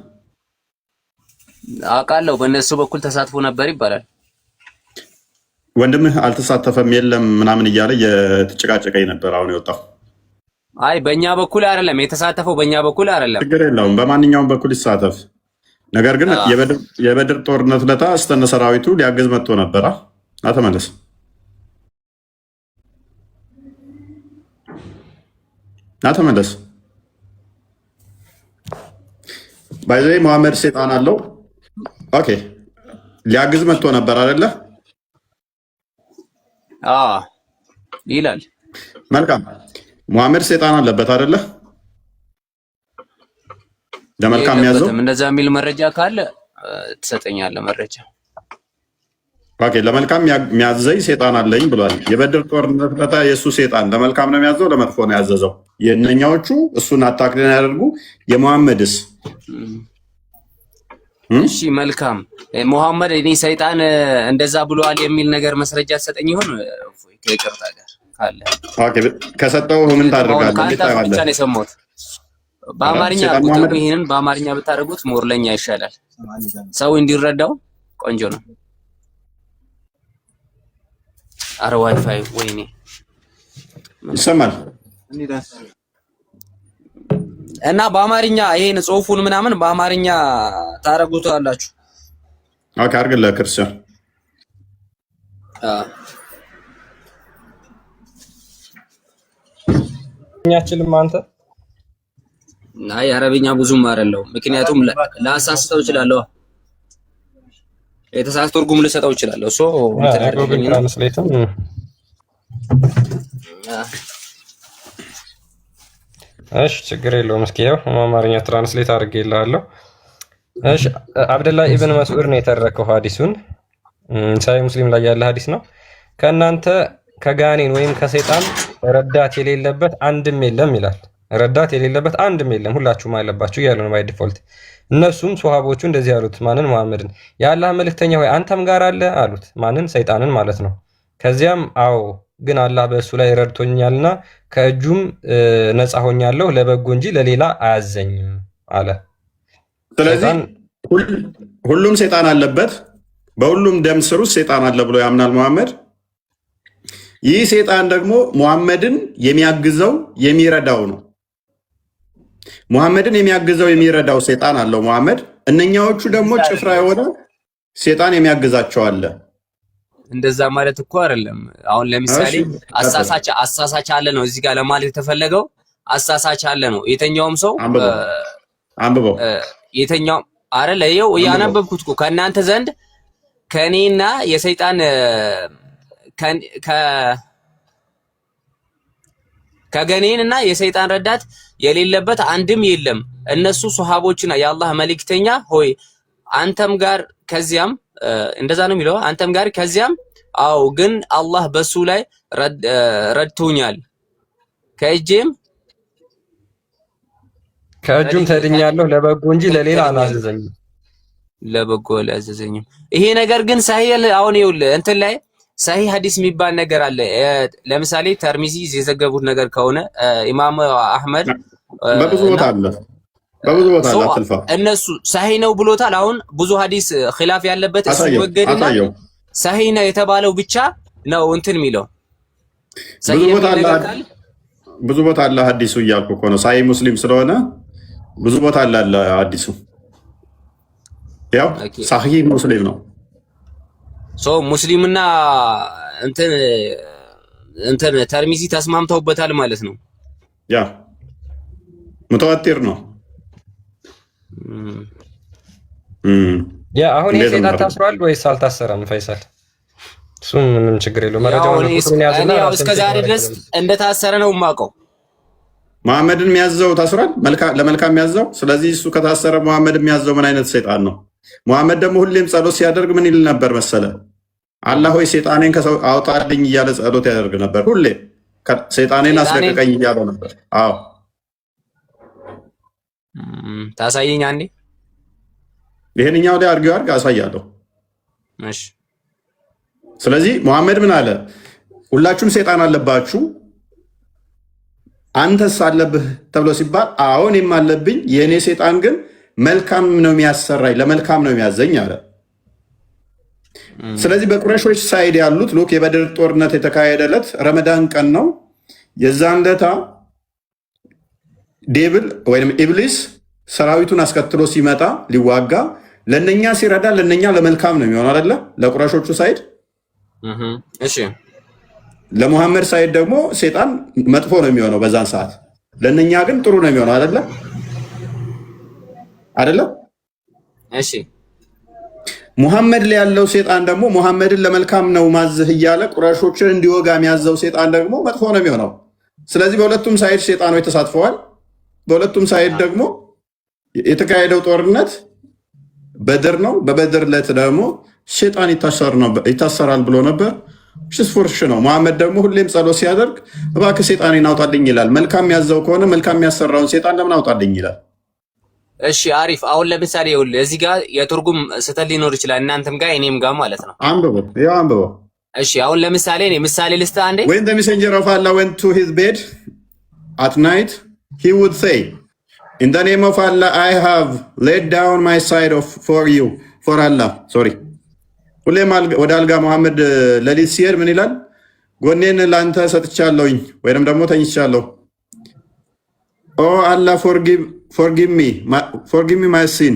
አውቃለሁ። በእነሱ በኩል ተሳትፎ ነበር ይባላል። ወንድምህ አልተሳተፈም የለም ምናምን እያለ የተጨቃጨቀኝ ነበር። አሁን የወጣው አይ በእኛ በኩል አይደለም የተሳተፈው፣ በእኛ በኩል አይደለም። ችግር የለውም፣ በማንኛውም በኩል ይሳተፍ። ነገር ግን የበድር ጦርነት ዕለት እስተነ ሰራዊቱ ሊያግዝ መጥቶ ነበረ። ተመለስ ተመለስ። ባይዘ መሐመድ ሰይጣን አለው። ኦኬ ሊያግዝ መጥቶ ነበር አይደለ? ይላል። መልካም መሐመድ ሰይጣን አለበት አይደለ? ለመልካም የሚያዘው እንደዛ የሚል መረጃ ካለ ትሰጠኛለህ መረጃ። ኦኬ ለመልካም የሚያዘኝ ሰይጣን አለኝ ብሏል። የበድር ጦርነት ዕለት የእሱ ሰይጣን ለመልካም ነው የሚያዘው ለመጥፎ ነው ያዘዘው? የእነኛዎቹ እሱን አታክልን ያደርጉ የመሐመድስ እሺ መልካም ሙሐመድ እኔ ሰይጣን እንደዛ ብሏል የሚል ነገር መስረጃ ተሰጠኝ ይሆን? ከይቅርታ ጋር ካለ ኦኬ ከሰጠው ምን ታደርጋለህ? እንዴት ታያለህ? ብቻ ነው የሰማሁት። በአማርኛ አድርጉት። ይሄንን በአማርኛ ብታደርጉት ሞርለኛ ይሻላል፣ ሰው እንዲረዳው ቆንጆ ነው። አረ ዋይፋይ ወይኔ ይሰማል። እና በአማርኛ ይሄን ጽሁፉን ምናምን በአማርኛ ታረጉታላችሁ። ኦኬ አድርግልህ ክርስቲያን። እኛችንም አንተ አይ አረብኛ ብዙም አይደለሁም፣ ምክንያቱም ላሳስተው እችላለሁ፣ የተሳሳተ ትርጉም ልሰጠው እችላለሁ። ሶ ትራንስሌትም እሺ ችግር የለውም። እስኪ ያው አማርኛ ትራንስሌት አድርጌልሃለሁ። እሺ አብደላህ ኢብን መስዑድ ነው የተረከው ሐዲሱን። ሳይ ሙስሊም ላይ ያለ ሐዲስ ነው። ከእናንተ ከጋኔን ወይም ከሰይጣን ረዳት የሌለበት አንድም የለም ይላል። ረዳት የሌለበት አንድም የለም ሁላችሁም አለባችሁ እያሉ ነው ባይ ዲፎልት። እነሱም ሷሃቦቹ እንደዚህ ያሉት ማንን? መሐመድን። የአላህ መልእክተኛ ሆይ አንተም ጋር አለ አሉት። ማንን? ሰይጣንን ማለት ነው። ከዚያም አዎ ግን አላህ በእሱ ላይ ረድቶኛልና ከእጁም ነፃ ሆኛለሁ ለበጎ እንጂ ለሌላ አያዘኝም አለ። ስለዚህ ሁሉም ሰይጣን አለበት፣ በሁሉም ደም ስር ውስጥ ሰይጣን አለ ብሎ ያምናል መሐመድ። ይህ ሰይጣን ደግሞ መሐመድን የሚያግዘው የሚረዳው ነው። መሐመድን የሚያግዘው የሚረዳው ሰይጣን አለው መሐመድ። እነኛዎቹ ደግሞ ጭፍራ የሆነ ሰይጣን የሚያግዛቸው አለ። እንደዛ ማለት እኮ አይደለም። አሁን ለምሳሌ አሳሳች አለ ነው እዚህ ጋር ለማለት የተፈለገው። አሳሳች አለ ነው የተኛውም ሰው አንብበው የተኛው አይደለ? ይኸው ያነበብኩት እኮ ከእናንተ ዘንድ ከኔና የሰይጣን ከገኔንና የሰይጣን ረዳት የሌለበት አንድም የለም። እነሱ ሱሐቦችና የአላህ መልእክተኛ ሆይ አንተም ጋር ከዚያም እንደዛ ነው የሚለው። አንተም ጋር ከዚያም አው ግን አላህ በሱ ላይ ረድቶኛል ከእጁም ተድኛለሁ ለበጎ እንጂ ለሌላ አላዘዘኝም። ለበጎ አላዘዘኝም። ይሄ ነገር ግን ሰሂህ አሁን ይኸውልህ እንትን ላይ ሰሂህ ሐዲስ የሚባል ነገር አለ። ለምሳሌ ተርሚዚ የዘገቡት ነገር ከሆነ ኢማም አህመድ በብዙ ቦታ አለ አትልፋ እነሱ ሰሂህ ነው ብሎታል። አሁን ብዙ ሐዲስ ኺላፍ ያለበት እሱ ወገድና ሰሂህ ነው የተባለው ብቻ ነው እንትን የሚለው ብዙ ቦታ አለ ሐዲሱ እያልኩ እኮ ነው። ሰሂህ ሙስሊም ስለሆነ ብዙ ቦታ አለ ሐዲሱ ያው ሰሂህ ሙስሊም ነው። ሙስሊምና እንትን ተርሚዚ ተስማምተውበታል ማለት ነው። ያ ሙተዋቲር ነው። ያ አሁን ይሄ ሰይጣን ታስሯል ወይስ አልታሰረም? ፈይሰል እሱ ምንም ችግር የለውም። መረጃውን ያው እስከዛሬ ድረስ እንደታሰረ ነው የማውቀው። መሐመድን የሚያዘው ታስሯል፣ ለመልካም የሚያዘው። ስለዚህ እሱ ከታሰረ መሐመድ የሚያዘው ምን አይነት ሰይጣን ነው? መሐመድ ደግሞ ሁሌም ጸሎት ሲያደርግ ምን ይል ነበር መሰለ? አላህ ሆይ ሰይጣኔን ከሰው አውጣልኝ እያለ ጸሎት ያደርግ ነበር። ሁሌ ሰይጣኔን አስለቀቀኝ እያለ ነበር። አዎ ታሳየኝ አንዴ። ይሄንኛው ላይ አርጊው አርግ አሳያለሁ። እሺ። ስለዚህ መሐመድ ምን አለ? ሁላችሁም ሰይጣን አለባችሁ፣ አንተስ አለብህ ተብሎ ሲባል አዎ እኔም አለብኝ፣ የእኔ ሰይጣን ግን መልካም ነው የሚያሰራኝ፣ ለመልካም ነው የሚያዘኝ አለ። ስለዚህ በቁረሾች ሳይድ ያሉት ሉክ የበድር ጦርነት የተካሄደለት ረመዳን ቀን ነው። የዛን ለታ ዴብል ወይም ኢብሊስ ሰራዊቱን አስከትሎ ሲመጣ ሊዋጋ ለነኛ ሲረዳ ለነኛ ለመልካም ነው የሚሆነው አይደለ? ለቁረሾቹ ሳይድ እሺ። ለሙሐመድ ሳይድ ደግሞ ሰይጣን መጥፎ ነው የሚሆነው በዛን ሰዓት፣ ለነኛ ግን ጥሩ ነው የሚሆነው አይደለ? አይደለም? እሺ። ሙሐመድ ላይ ያለው ሰይጣን ደግሞ ሙሐመድን ለመልካም ነው ማዝህ እያለ ቁረሾችን እንዲወጋ የሚያዘው ሰይጣን ደግሞ መጥፎ ነው የሚሆነው። ስለዚህ በሁለቱም ሳይድ ሰይጣኖች ተሳትፈዋል። በሁለቱም ሳይድ ደግሞ የተካሄደው ጦርነት በድር ነው። በበድር ዕለት ደግሞ ሰይጣን ይታሰራል ብሎ ነበር። ሽስፎርሽ ነው። መሐመድ ደግሞ ሁሌም ጸሎት ሲያደርግ እባክህ ሰይጣኔን አውጣልኝ ይላል። መልካም ያዘው ከሆነ መልካም ያሰራውን ሰይጣን ለምን አውጣልኝ ይላል። እሺ አሪፍ። አሁን ለምሳሌ ይኸውልህ እዚህ ጋር የትርጉም ስህተት ሊኖር ይችላል፣ እናንተም ጋር እኔም ጋር ማለት ነው። አንብበው። እሺ አሁን ለምሳሌ እኔ ምሳሌ ልስጥህ አንዴ። When the messenger of Allah went to his bed at night, he would say, in the name of Allah, I have laid down my side for you, for Allah. Sorry. ሁሌም ወደ አልጋ መሐመድ ሌሊት ሲሄድ ምን ይላል? ጎኔን ለአንተ ሰጥቻለሁኝ ወይንም ደግሞ ተኝቻለሁ። Oh Allah, forgive me my sin.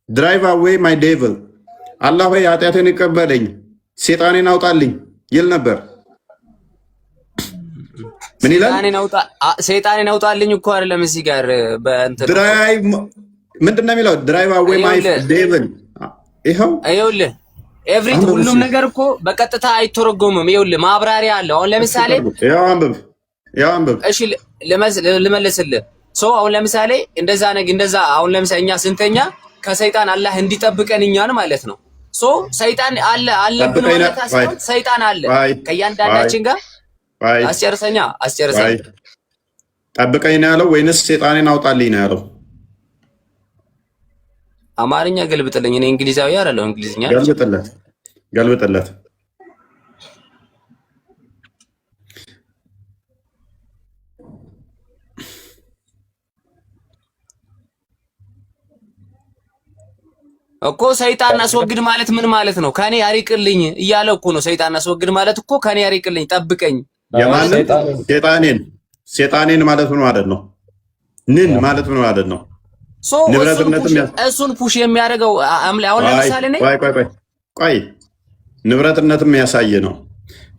Drive away my devil. አላህ ሆይ ኃጢአቴን ይቀበለኝ፣ ሰይጣኔን አውጣልኝ ይል ነበር። ምን ይላል? ሰይጣኔን አውጣልኝ እኮ አይደለም እዚህ ጋር በእንትን ድራይቭ ምንድን ነው የሚለው? ድራይቭ አዌይ ማይ ዴቪል። ይኸውልህ ኤቭሪቲንግ ሁሉም ነገር እኮ በቀጥታ አይተረጎምም። ይኸውልህ ማብራሪያ አለ። አሁን ለምሳሌ ያው አንብብ። እሺ ልመልስልህ። አሁን ለምሳሌ እንደዛ አሁን ለምሳሌ እኛ ስንተኛ ከሰይጣን አላህ እንዲጠብቀን እኛን ማለት ነው። ሰይጣን አለብን ማለት አስቀም ሰይጣን አለ ከእያንዳንዳችን ጋር። አስጨርሰኝ። ጠብቀኝ ነው ያለው ወይንስ ሴጣኔን አውጣልኝ ነው ያለው? አማርኛ ገልብጥልኝ። እኔ እንግሊዛዊ አይደለሁ፣ እንግሊዝኛ ገልብጥለት። እኮ ሰይጣን አስወግድ ማለት ምን ማለት ነው? ከኔ ያሪቅልኝ እያለ እኮ ነው። ሰይጣን አስወግድ ማለት እኮ ከኔ ያሪቅልኝ፣ ጠብቀኝ። ሴጣኔን ማለት ምን ማለት ነው? ንን ማለት ምን ማለት ነው? እሱን ፑሽ የሚያደርገው አሁን ለምሳሌ ነኝ ቆይ ንብረትነትም ያሳየ ነው።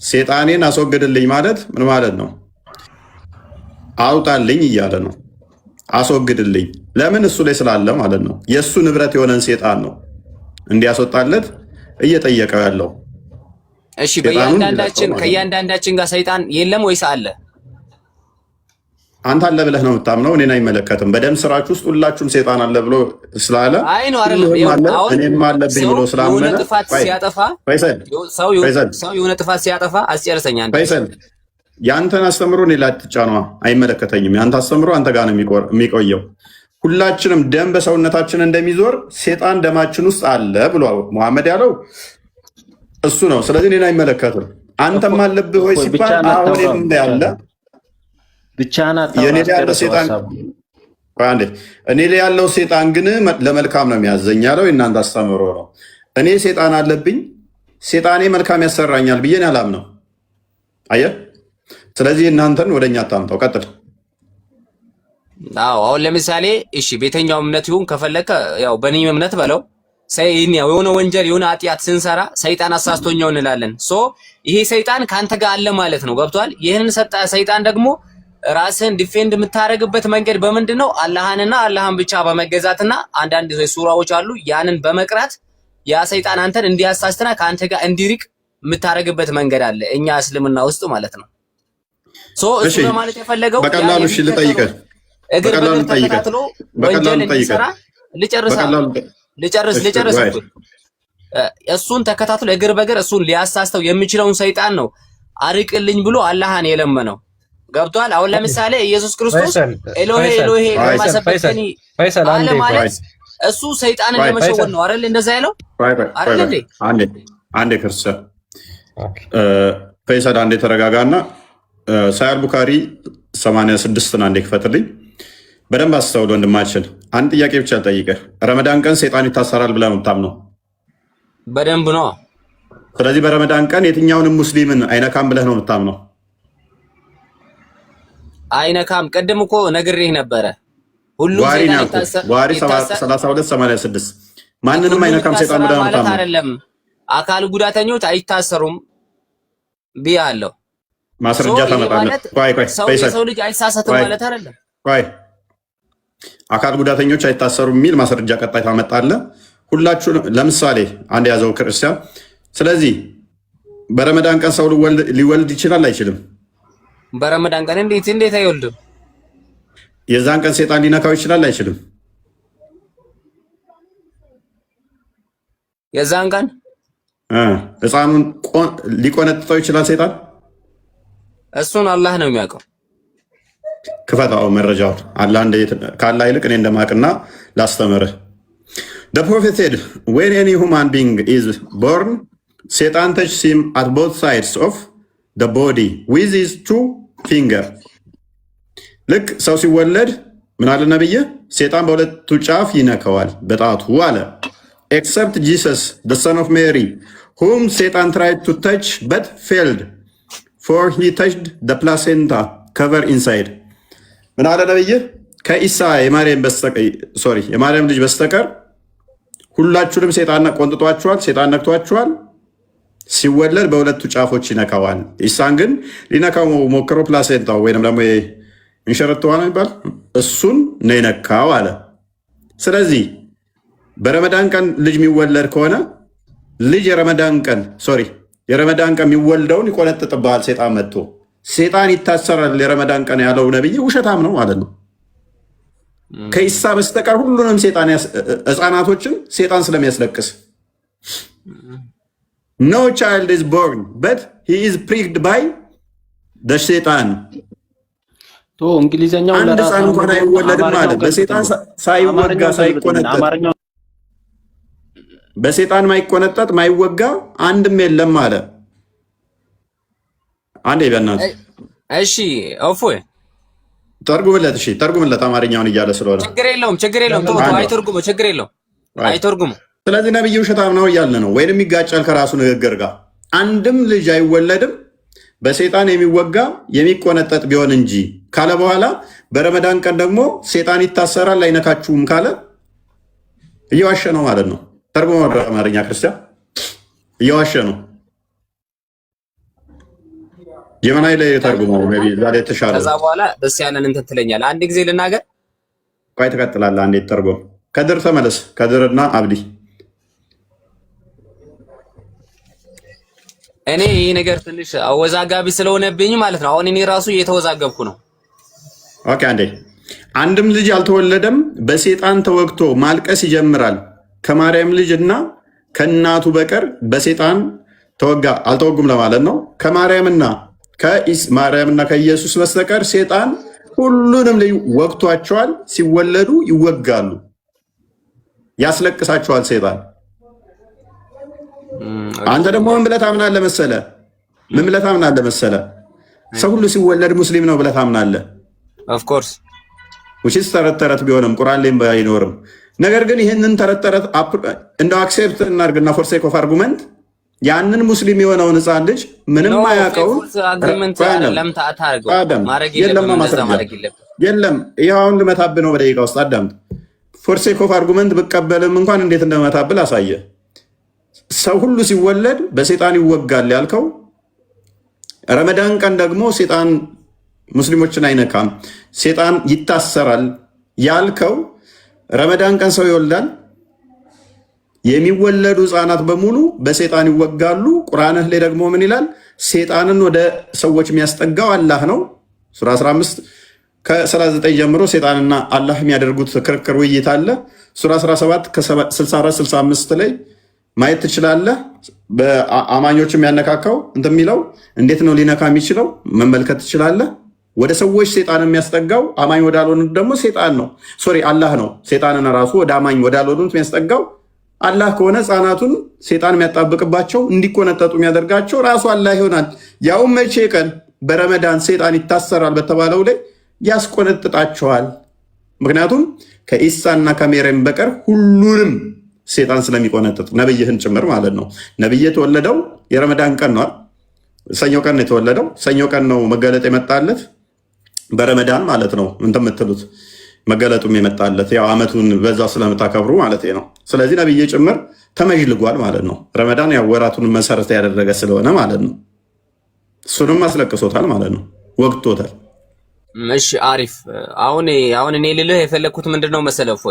ሴጣኔን አስወግድልኝ ማለት ምን ማለት ነው? አውጣልኝ እያለ ነው። አስወግድልኝ ለምን? እሱ ላይ ስላለ ማለት ነው። የእሱ ንብረት የሆነን ሴጣን ነው እንዲያስወጣለት እየጠየቀው ያለው። እሺ ከእያንዳንዳችን ጋር ሰይጣን የለም ወይስ አለ? አንተ አለ ብለህ ነው የምታምነው። እኔን አይመለከትም። በደም ስራችሁ ውስጥ ሁላችሁም ሴጣን አለ ብሎ ስላለ እኔም አለብኝ ብሎ ስላመነ ሰው የሆነ ጥፋት ሲያጠፋ አስጨርሰኛ ያንተን አስተምሮ እኔ ላይ አትጫኗ፣ አይመለከተኝም። ያንተ አስተምሮ አንተ ጋር ነው የሚቆየው። ሁላችንም ደም በሰውነታችን እንደሚዞር ሴጣን ደማችን ውስጥ አለ ብሎ መሐመድ ያለው እሱ ነው። ስለዚህ እኔን አይመለከትም። አንተም አለብህ ወይ ሲባል አሁን ያለ የኔ ላይ ያለው ሴጣን እኔ ላይ ያለው ሴጣን ግን ለመልካም ነው የሚያዘኝ ያለው የእናንተ አስተምሮ ነው። እኔ ሴጣን አለብኝ፣ ሴጣኔ መልካም ያሰራኛል ብዬ አላምነው። አየህ፣ ስለዚህ እናንተን ወደኛ አታምጣው። ቀጥል። አሁን ለምሳሌ እሺ፣ ቤተኛው እምነት ይሁን ከፈለከ ያው በእኔም እምነት በለው የሆነ ወንጀል የሆነ ኃጢአት ስንሰራ ሰይጣን አሳስቶኛው እንላለን። ይሄ ሰይጣን ከአንተ ጋር አለ ማለት ነው። ገብቷል? ይህንን ሰይጣን ደግሞ ራስን ዲፌንድ የምታደርግበት መንገድ በምንድን ነው? አላህንና አላህን ብቻ በመገዛትና አንዳንድ ሱራዎች አሉ ያንን በመቅራት ያ ሰይጣን አንተን እንዲያሳስትና ከአንተ ጋር እንዲርቅ የምታደርግበት መንገድ አለ እኛ እስልምና ውስጥ ማለት ነው። እሱ በማለት የፈለገው በቀላሉ እሺ፣ ልጠይቅህ እግር በእግር ተከታትሎ ወንጀል እንዲሰራ ልጨርስ እሱን ተከታትሎ እግር በእግር እሱን ሊያሳስተው የሚችለውን ሰይጣን ነው አርቅልኝ ብሎ አላህን የለመነው። ገብቷል? አሁን ለምሳሌ ኢየሱስ ክርስቶስ ኤሎሄ ኤሎሄ ለማሰበከኒ አለ ማለት እሱ ሰይጣንን ለመሸወድ ነው አይደል? እንደዛ ያለው አይደል እንዴ? አንዴ ክርስቲያን ፈይሰል አንዴ ተረጋጋና ሳያል ቡካሪ 86ን አንዴ ክፈትልኝ። በደንብ አስተውል ወንድማችን። አንድ ጥያቄ ብቻ ልጠይቅህ። ረመዳን ቀን ሰይጣን ይታሰራል ብለህ ነው የምታምነው? በደንብ ነው። ስለዚህ በረመዳን ቀን የትኛውንም ሙስሊምን አይነካም ብለህ ነው የምታምነው? አይነካም። ቅድም እኮ ነግሬህ ነበረ። ሁሉም ሰይጣን ይታሰራል። ዋሪ 3286 ማንንም አይነካም ሰይጣን ብለህ ነው የምታምነው? አይደለም። አካል ጉዳተኞች አይታሰሩም ብያለሁ። ማስረጃ ታመጣለህ? ሰው ልጅ አይሳሳትም ማለት አይደለም። አካል ጉዳተኞች አይታሰሩም የሚል ማስረጃ ቀጣይ ታመጣለህ። ሁላችሁ ለምሳሌ አንድ ያዘው ክርስቲያን። ስለዚህ በረመዳን ቀን ሰው ሊወልድ ይችላል አይችልም? በረመዳን ቀን እንዴት አይወልድም? የዛን ቀን ሰይጣን ሊነካው ይችላል አይችልም? የዛን ቀን ህፃኑን ሊቆነጥጠው ይችላል ሰይጣን? እሱን አላህ ነው የሚያውቀው። ክፈታው መረጃውን ከአላህ ይልቅ እኔ እንደማቅና ላስተምርህ። The prophet said, when any human being is born, Satan touches him at both sides of the body with his two fingers. ልክ ሰው ሲወለድ ምን አለ ነብይ? ሴጣን በሁለቱ ጫፍ ይነካዋል በጣቱ አለ። Except Jesus, the son of Mary, whom Satan tried to touch but failed, for he touched the placenta cover inside. ምን አለ ነብይ? ከኢሳ የማርያም ልጅ በስተቀር ሁላችሁንም ሴጣን ቆንጥጧችኋል፣ ሴጣን ነክቷችኋል። ሲወለድ በሁለቱ ጫፎች ይነካዋል። ኢሳን ግን ሊነካው ሞክሮ ፕላሴንታው ወይም ደግሞ እንሸረተዋ ነው ይባል እሱን ነው የነካው አለ። ስለዚህ በረመዳን ቀን ልጅ የሚወለድ ከሆነ ልጅ የረመዳን ቀን የሚወልደውን ይቆነጥጥብሃል ሴጣን መጥቶ። ሴጣን ይታሰራል የረመዳን ቀን ያለው ነብይ ውሸታም ነው ማለት ነው። ከኢሳ በስተቀር ሁሉንም ህፃናቶችን ሴጣን ስለሚያስለቅስ no child is born but he is pricked by the Satan. ቶ እንግሊዘኛው አንድ ህፃን እንኳን አይወለድም ማለት በሰይጣን ሳይወጋ ሳይቆነጠጥ በሰይጣን ማይቆነጠጥ ማይወጋ አንድም የለም አለ። አንዴ በእናትህ እሺ እፎይ ተርጉምለት። እሺ ተርጉምለት አማርኛውን እያለ ስለሆነ ችግር የለውም ቶ አይተርጉሙ ችግር የለውም አይተርጉሙ። ስለዚህ ነብዩ ውሸታም ነው እያለ ነው ወይንም ይጋጫል ከራሱ ንግግር ጋር። አንድም ልጅ አይወለድም በሰይጣን የሚወጋ የሚቆነጠጥ ቢሆን እንጂ ካለ በኋላ በረመዳን ቀን ደግሞ ሰይጣን ይታሰራል አይነካችሁም ካለ እየዋሸ ነው ማለት ነው። ተርጉሞ አማርኛ ክርስቲያን እየዋሸ ነው። የመናይ ላይ ተርጉሞ ዛሬ ተሻለ። ከዛ በኋላ ደስ ያለን እንትን ትለኛለህ። አንድ ጊዜ ልናገር ቆይ ትቀጥላለህ። አንዴ ተርጉም። ከድር ተመለስ። ከድርና አብዲ እኔ ይሄ ነገር ትንሽ አወዛጋቢ ስለሆነብኝ ማለት ነው። አሁን እኔ ራሱ እየተወዛገብኩ ነው። ኦኬ አንዴ አንድም ልጅ አልተወለደም በሰይጣን ተወግቶ ማልቀስ ይጀምራል ከማርያም ልጅ እና ከእናቱ በቀር በሰይጣን ተወጋ አልተወጉም ለማለት ነው። ከማርያምና ከኢየሱስ በስተቀር ሰይጣን ሁሉንም ልጅ ወግቷቸዋል። ሲወለዱ ይወጋሉ፣ ያስለቅሳቸዋል ሰይጣን። አንተ ደግሞ ምን ብለህ ታምናለህ መሰለህ? ምን ብለህ ታምናለህ መሰለህ? ሰው ሁሉ ሲወለድ ሙስሊም ነው ብለህ ታምናለህ። ኦፍ ኮርስ ውጪስ ተረት ተረት ቢሆንም ቁርአን ላይም ባይኖርም፣ ነገር ግን ይህንን ተረት ተረት እንደው አክሴፕት እናድርግና ፎር ሴክ ኦፍ አርጉመንት ያንን ሙስሊም የሆነውን ህፃን ልጅ ምንም አያውቀው የለም። ይኸውን ልመታብህ ነው በደቂቃ ውስጥ አዳምጥ። ፎር ሴክ ኦፍ አርጉመንት ብቀበልም እንኳን እንዴት እንደመታብል አሳየ። ሰው ሁሉ ሲወለድ በሰይጣን ይወጋል ያልከው፣ ረመዳን ቀን ደግሞ ሰይጣን ሙስሊሞችን አይነካም ሰይጣን ይታሰራል ያልከው፣ ረመዳን ቀን ሰው ይወልዳል። የሚወለዱ ህፃናት በሙሉ በሰይጣን ይወጋሉ። ቁርአንህ ላይ ደግሞ ምን ይላል? ሰይጣንን ወደ ሰዎች የሚያስጠጋው አላህ ነው። ሱራ 15 ከ39 ጀምሮ ሰይጣንና አላህ የሚያደርጉት ክርክር ውይይት አለ። ሱራ 17 ከ64-65 ላይ ማየት ትችላለህ። በአማኞች የሚያነካካው እንትን የሚለው እንዴት ነው ሊነካ የሚችለው መመልከት ትችላለህ። ወደ ሰዎች ሰይጣን የሚያስጠጋው አማኝ ወዳልሆኑት ደግሞ ሰይጣን ነው፣ ሶሪ አላህ ነው። ሰይጣንን ራሱ ወደ አማኝ ወዳልሆኑት የሚያስጠጋው አላህ ከሆነ ህፃናቱን ሰይጣን የሚያጣብቅባቸው እንዲቆነጠጡ የሚያደርጋቸው ራሱ አላህ ይሆናል። ያውም መቼ ቀን? በረመዳን ሰይጣን ይታሰራል በተባለው ላይ ያስቆነጥጣቸዋል። ምክንያቱም ከኢሳና ከሜርያም በቀር ሁሉንም ሰይጣን ስለሚቆነጥጥ ነብይህን ጭምር ማለት ነው። ነብይ የተወለደው የረመዳን ቀን ነው። ሰኞ ቀን ነው የተወለደው። ሰኞ ቀን ነው መገለጥ የመጣለት በረመዳን ማለት ነው። እንትን የምትሉት መገለጡም የመጣለት ያው አመቱን በዛ ስለምታከብሩ ማለት ነው። ስለዚህ ነብይ ጭምር ተመዥልጓል ማለት ነው። ረመዳን ያው ወራቱን መሰረት ያደረገ ስለሆነ ማለት ነው። እሱንም አስለቅሶታል ማለት ነው፣ ወግቶታል። እሺ አሪፍ። አሁን እኔ ልልህ የፈለግኩት ምንድነው መሰለህ?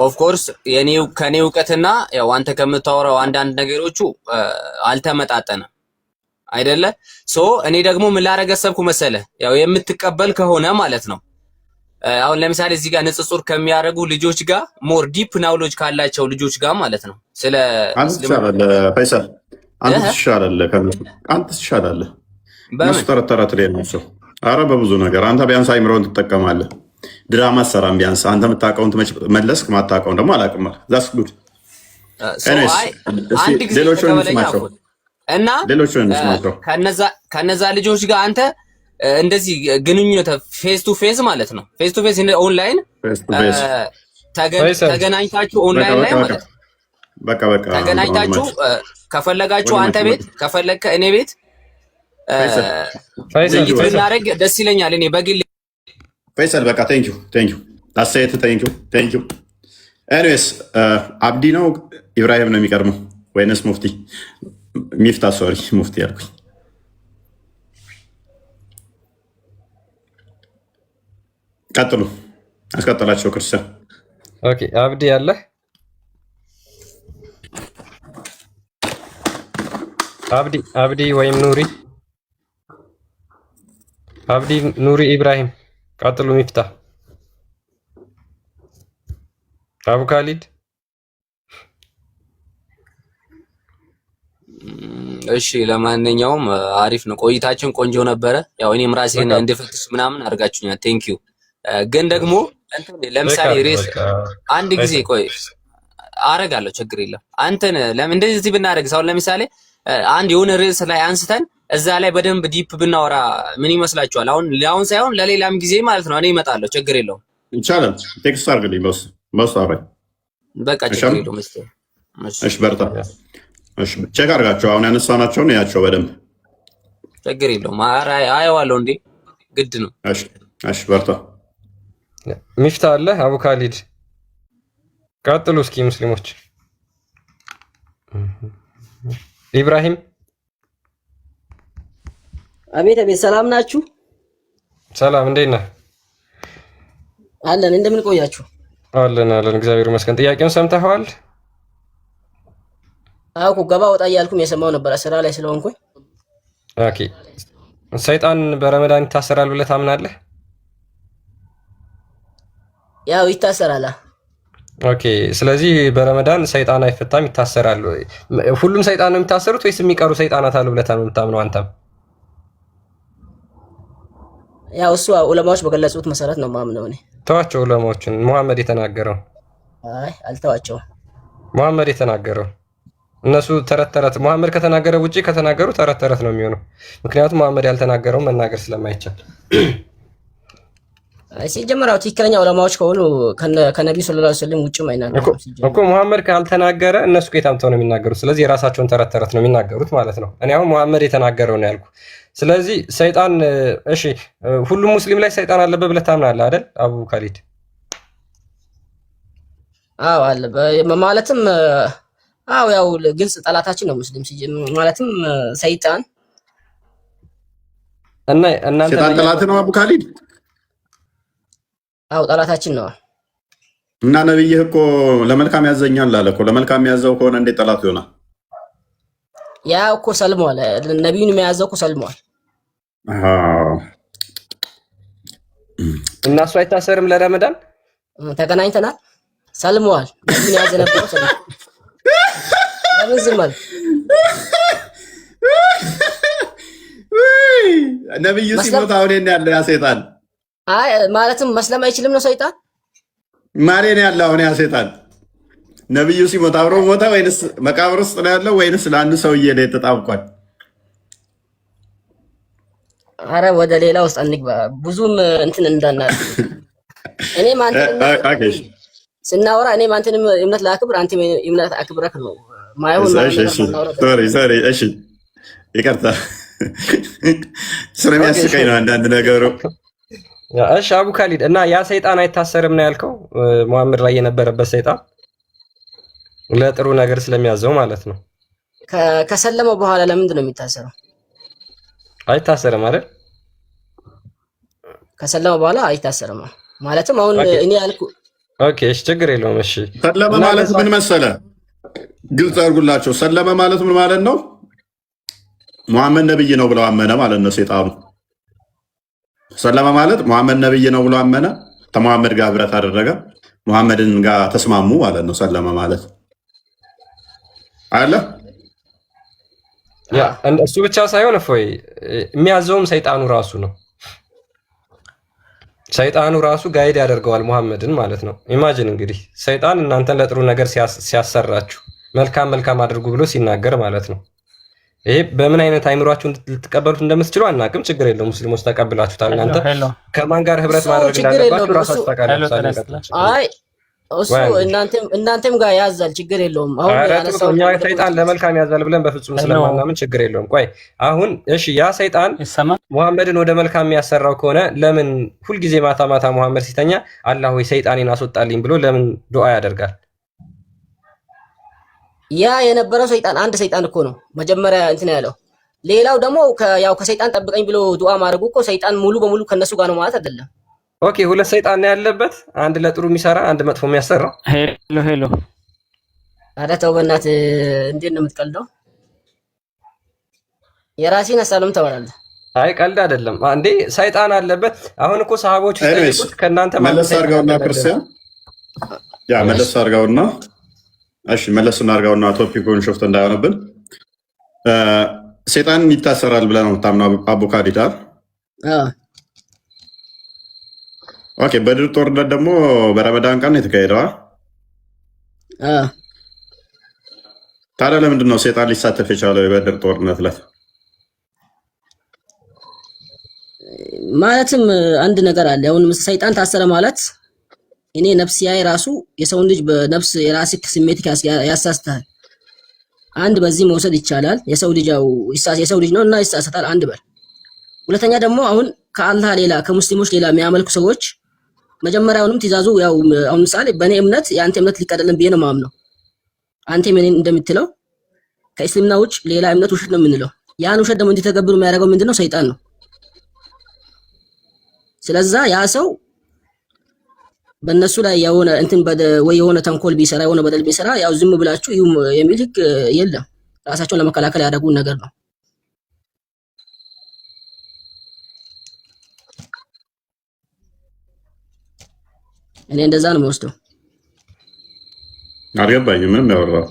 ኦፍ ኮርስ ከኔ እውቀትና ያው አንተ ከምታወራው አንዳንድ ነገሮቹ አልተመጣጠነም አይደለ? እኔ ደግሞ ምን ላደርግ አሰብኩ መሰለህ? ያው የምትቀበል ከሆነ ማለት ነው። አሁን ለምሳሌ እዚህ ጋር ንጽጽር ከሚያደርጉ ልጆች ጋር ሞር ዲፕ ናውሎጅ ካላቸው ልጆች ጋር ማለት ነው ስለ ፈይሰል አንተ ትሻላለህ። እነሱ ተረት ላይ ናቸው። አረ በብዙ ነገር አንተ ቢያንስ አይምሮውን ትጠቀማለህ። ድራማ ሰራም ቢያንስ አንተ የምታውቀውን መለስክ፣ ማታውቀውን ደግሞ አላውቅም። ዛስ ጉድ እና ከነዛ ልጆች ጋር አንተ እንደዚህ ግንኙነት ፌስ ቱ ፌስ ማለት ነው። ፌስ ቱ ፌስ ኦንላይን ተገናኝታችሁ ኦንላይን ላይ ማለት ነው። በቃ ተገናኝታችሁ ከፈለጋችሁ አንተ ቤት ከፈለግከ እኔ ቤት ብናደርግ ደስ ይለኛል። እኔ በግል ፈይሰል በቃ ቴንኪው አስተያየት ቴንኪው። ኤኒዌይስ አብዲ ነው ኢብራሂም ነው የሚቀድመው ወይንስ ሙፍቲ? ሚፍታ ሶሪ ሙፍቲ ያልኩኝ። ቀጥሉ፣ አስቀጥላቸው ክርስቲያን። ኦኬ አብዲ ያለህ አብዲ ወይም ኑሪ አብዲ ኑሪ ኢብራሂም ቀጥሉ። ሚፍታ አቡ ካሊድ እሺ ለማንኛውም አሪፍ ነው ቆይታችን፣ ቆንጆ ነበረ። ያው እኔም ራሴን እንድፈትሽ ምናምን አድርጋችሁኛል። ቴንክ ዩ። ግን ደግሞ ለምሳሌ ሬስ አንድ ጊዜ ቆይ አረጋለሁ፣ ችግር የለም። አንተን ለምን እንደዚህ ብናደርግ ሳይሆን ለምሳሌ አንድ የሆነ ርዕስ ላይ አንስተን እዛ ላይ በደንብ ዲፕ ብናወራ ምን ይመስላችኋል? አሁን ሳይሆን ለሌላም ጊዜ ማለት ነው። እኔ እመጣለሁ፣ ችግር የለውም። ይቻላል። ቴክስት አድርግልኝ በስ አባይ በቃ ችግር የለውም። እሺ በርታ። እሺ ቼክ አድርጋቸው። አሁን ያነሳናቸውን ያቸው በደንብ ችግር የለውም። አየዋለሁ እንዴ ግድ ነው። እሺ በርታ። ሚፍታ አለ አቡ ካሊድ ቀጥሉ እስኪ ሙስሊሞች። ኢብራሂም አቤት አቤት፣ ሰላም ናችሁ? ሰላም እንዴት ነህ? አለን። እንደምን ቆያችሁ? አለን እግዚአብሔር ይመስገን። ጥያቄውን ሰምተኸዋል? አውቁ ገባ ወጣ እያልኩም የሰማው ነበር ስራ ላይ ስለሆንኩኝ። ኦኬ ሰይጣን በረመዳን ይታሰራል ብለህ ታምናለህ? ያው ይታሰራል። ኦኬ ስለዚህ በረመዳን ሰይጣን አይፈታም ይታሰራል። ሁሉም ሰይጣን ነው የሚታሰሩት ወይስ የሚቀሩ ሰይጣናት አሉ ብለህ ታምናለህ አንተም? ያው እሱ ዑለማዎች በገለጹት መሰረት ነው ማምነው እኔ። ተዋቸው ዑለማዎችን። መሐመድ የተናገረው አይ አልተዋቸውም። መሐመድ የተናገረው እነሱ ተረት ተረት መሐመድ ከተናገረ ውጪ ከተናገሩ ተረት ተረት ነው የሚሆነው። ምክንያቱም መሐመድ ያልተናገረው መናገር ስለማይቻል። ሲጀመር ትክክለኛ ዑለማዎች ከሆኑ ከነብዩ ሰለላሁ ዐለይሂ ወሰለም ውጪ ማይናገሩ እኮ መሐመድ ካልተናገረ እነሱ ከየታምተው ነው የሚናገሩት? ስለዚህ የራሳቸውን ተረት ተረት ነው የሚናገሩት ማለት ነው። እኔ አሁን መሐመድ የተናገረው ነው ያልኩ። ስለዚህ ሰይጣን እሺ ሁሉም ሙስሊም ላይ ሰይጣን አለበት ብለህ ታምናለህ አይደል አቡ ካሊድ? አዎ አለ ማለትም አዎ ያው ግልጽ ጠላታችን ነው ሙስሊም ማለትም ሰይጣን እና እናንተ ሰይጣን ጠላት ነው አቡ ካሊድ? አዎ ጠላታችን ነው። እና ነብይህ እኮ ለመልካም ያዘኛል አለ እኮ። ለመልካም ያዘው ከሆነ እንዴት ጠላት ይሆናል? ያው እኮ ሰልሟል። ነብዩን የሚያዘው እኮ ሰልሟል። እና እሱ አይታሰርም ለረመዳን? ተገናኝተናል። ሰልሟል። ነብዩን ያዘ ነበር ሰልሟል። ለምን ዝም አልክ? ነብዩ ሲሞት አሁን ያለው ያ ሰይጣን አይ ማለትም መስለም አይችልም ነው ሰይጣን ማሬ ነው ያለው አሁን ያ ሰይጣን። ነብዩ ሲሞት አብሮ ሞተ ወይንስ መቃብር ውስጥ ነው ያለው ወይንስ ለአንዱ ሰውዬ ላይ ተጣብቋል? አረ ወደ ሌላ ውስጥ አንግባ፣ ብዙም እንትን እንዳናል። እኔ ማንተ ስናወራ እኔ ማንተንም እምነት ላክብር፣ አንተ እምነት አክብረክ ነው ማይሆን ሶሪ እሺ ይቅርታ፣ ስለሚያስቀኝ ነው አንዳንድ ነገሩ። እሺ አቡ ካሊድ እና ያ ሰይጣን አይታሰርም ነው ያልከው? መሐመድ ላይ የነበረበት ሰይጣን ለጥሩ ነገር ስለሚያዘው ማለት ነው። ከሰለመው በኋላ ለምንድን ነው የሚታሰረው? አይታሰርም አይደል? ከሰለመው በኋላ አይታሰርም ማለትም አሁን እኔ ያልኩ። ኦኬ እሺ ችግር የለውም። እሺ ሰለመ ማለት ምን መሰለ፣ ግልጽ አድርጉላቸው። ሰለመ ማለት ምን ማለት ነው? መሐመድ ነብይ ነው ብለው አመነ ማለት ነው ሰይጣኑ። ሰለመ ማለት መሐመድ ነብይ ነው ብሎ አመነ፣ ከመሐመድ ጋር ህብረት አደረገ፣ መሐመድን ጋር ተስማሙ ማለት ነው። ሰለመ ማለት አለ። ያ እሱ ብቻ ሳይሆን እፎይ የሚያዘውም ሰይጣኑ ራሱ ነው። ሰይጣኑ ራሱ ጋይድ ያደርገዋል መሐመድን ማለት ነው። ኢማጂን እንግዲህ ሰይጣን እናንተን ለጥሩ ነገር ሲያሰራችሁ መልካም አድርጉ ብሎ ሲናገር ማለት ነው። ይሄ በምን አይነት አይምሯችሁ ልትቀበሉት እንደምትችሉ አናውቅም። ችግር የለው ሙስሊሞች ተቀብላችሁታል። እናንተ ከማን ጋር ህብረት ማድረግ እንዳለባችሁ ራሳችሁ ታውቃላችሁ። አይ እሱ እናንተም ጋር ያዛል፣ ችግር የለውም። አሁን እኛ ሰይጣን ለመልካም ያዛል ብለን በፍጹም ስለማናምን ችግር የለውም። ቆይ አሁን እሺ ያ ሰይጣን መሐመድን ወደ መልካም የሚያሰራው ከሆነ ለምን ሁልጊዜ ማታ ማታ መሐመድ ሲተኛ አላህ ሆይ ሰይጣኔን አስወጣልኝ ብሎ ለምን ዱዓ ያደርጋል? ያ የነበረው ሰይጣን አንድ ሰይጣን እኮ ነው መጀመሪያ እንትን ያለው። ሌላው ደግሞ ያው ከሰይጣን ጠብቀኝ ብሎ ዱዓ ማድረጉ እኮ ሰይጣን ሙሉ በሙሉ ከነሱ ጋር ነው ማለት አይደለም። ኦኬ ሁለት ሰይጣን ነው ያለበት፣ አንድ ለጥሩ የሚሰራ አንድ መጥፎ የሚያሰራ። ሄሎ ኧረ ተው በእናትህ፣ እንዴት ነው የምትቀልደው? የራሴን ሀሳብም ተወራለህ። አይ ቀልድ አይደለም እንዴ፣ ሰይጣን አለበት። አሁን እኮ ሰሃቦች ሲጠይቁት ከእናንተ መለስ አድርገውና ክርስቲያን ያ መለስ አድርገውና እሺ መለስ እናድርገውና ቶፒኩን ሽፍት እንዳይሆንብን ሰይጣን ይታሰራል ብለህ ነው የምታምነው አቡካዲታ? ኦኬ። በድር ጦርነት ደግሞ በረመዳን ቀን የተካሄደው። ታዲያ ለምንድን ነው ሰይጣን ሊሳተፍ የቻለው የበድር ጦርነት ላይ? ማለትም አንድ ነገር አለ። አሁን ሰይጣን ታሰረ ማለት እኔ ነፍስያዬ ራሱ የሰውን ልጅ በነፍስ የራስህ ስሜት ያሳስታል። አንድ በዚህ መውሰድ ይቻላል። የሰው ልጅ የሰው ልጅ ነውና ይሳሳታል። አንድ በል። ሁለተኛ ደግሞ አሁን ከአላህ ሌላ ከሙስሊሞች ሌላ የሚያመልኩ ሰዎች መጀመሪያውንም ትእዛዙ ያው አሁን ምሳሌ በእኔ እምነት የአንተ እምነት ሊቀደልን ብዬ ነው የማምነው። አንተ ምን እንደምትለው ከእስልምና ውጭ ሌላ እምነት ውሸት ነው የምንለው። ያን ውሸት ደግሞ እንዲተገብሩ የሚያደርገው ምንድነው? ሰይጣን ነው። ስለዛ ያ ሰው በእነሱ ላይ የሆነ እንትን ወይ የሆነ ተንኮል ቢሰራ የሆነ በደል ቢሰራ ያው ዝም ብላችሁ ይሁን የሚል ህግ የለም። ራሳቸውን ለመከላከል ያደረጉን ነገር ነው። እኔ እንደዛ ነው የምወስደው። አልገባኝም ምንም ያወራው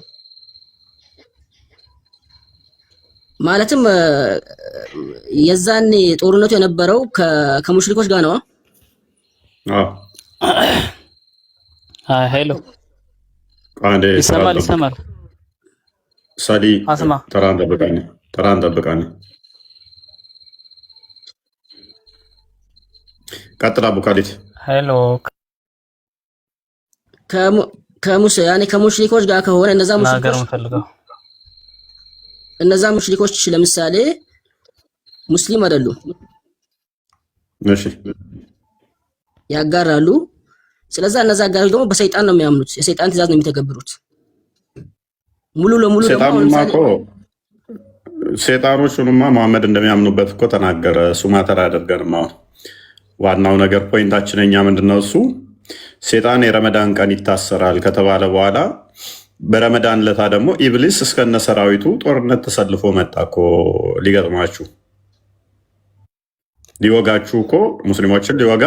ማለትም የዛኔ ጦርነቱ የነበረው ከሙሽሪኮች ጋር ነው። ሄሎ ይሰማል? ሳዲ አስማ ተራን ጠብቃኝ። ቀጥላ ቡካሊት። ሄሎ ከሙሽሪኮች ጋር ከሆነ እነዛ ሙሽሪኮች ለምሳሌ ሙስሊም አይደሉም። እሺ ያጋራሉ። ስለዚህ እነዛ አጋሮች ደግሞ በሰይጣን ነው የሚያምኑት። የሰይጣን ትእዛዝ ነው የሚተገብሩት ሙሉ ለሙሉ። ሰይጣኖቹንማ መሐመድ እንደሚያምኑበት እኮ ተናገረ። እሱ ማተር አድርገንም አሁን ዋናው ነገር ፖይንታችን እኛ ምንድነው እሱ ሰይጣን የረመዳን ቀን ይታሰራል ከተባለ በኋላ በረመዳን ለታ ደግሞ ኢብሊስ እስከነ ሰራዊቱ ጦርነት ተሰልፎ መጣ እኮ ሊገጥማችሁ ሊወጋችሁ እኮ ሙስሊሞችን ሊወጋ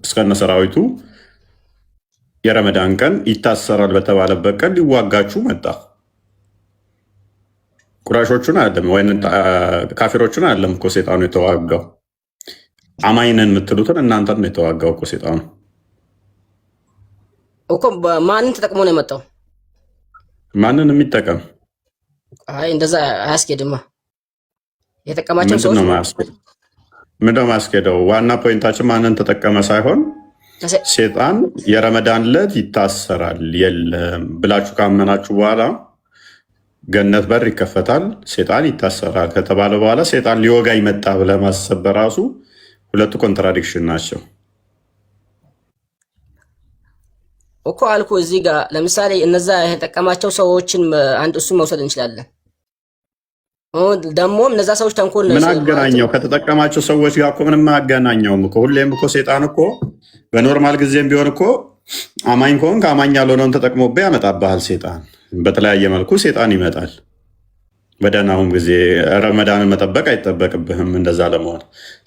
እስከነ ሰራዊቱ የረመዳን ቀን ይታሰራል በተባለበት ቀን ሊዋጋችሁ መጣ። ቁራሾቹን አይደለም ወይ ካፊሮቹን አይደለም እኮ ሰይጣኑ የተዋጋው። አማኝነን የምትሉትን እናንተን ነው የተዋጋው እኮ ሰይጣኑ እኮ። ማንን ተጠቅሞ ነው የመጣው? ማንን የሚጠቀም? አይ እንደዛ አያስኬድማ። የተጠቀማቸው ሰዎች ምንድነው ማስኬደው? ዋና ፖይንታችን ማንን ተጠቀመ ሳይሆን ሰይጣን የረመዳን ዕለት ይታሰራል የለም ብላችሁ ካመናችሁ በኋላ ገነት በር ይከፈታል፣ ሰይጣን ይታሰራል ከተባለ በኋላ ሰይጣን ሊወጋ ይመጣ ብለህ ማሰብ በራሱ ሁለቱ ኮንትራዲክሽን ናቸው እኮ አልኩ። እዚህ ጋር ለምሳሌ እነዛ የተጠቀማቸው ሰዎችን አንድ እሱ መውሰድ እንችላለን። ደግሞ እነዛ ሰዎች ተንኮል ነው። ምን አገናኘው? ከተጠቀማቸው ሰዎች ጋር እኮ ምንም አያገናኘውም እኮ። ሁሌም እኮ ሰይጣን እኮ በኖርማል ጊዜም ቢሆን እኮ አማኝ ከሆንክ አማኝ ያልሆነውን ተጠቅሞብህ ያመጣብሃል። ሰይጣን በተለያየ መልኩ ሰይጣን ይመጣል። በደህናውም ጊዜ ረመዳንን መጠበቅ አይጠበቅብህም። እንደዛ ለመሆን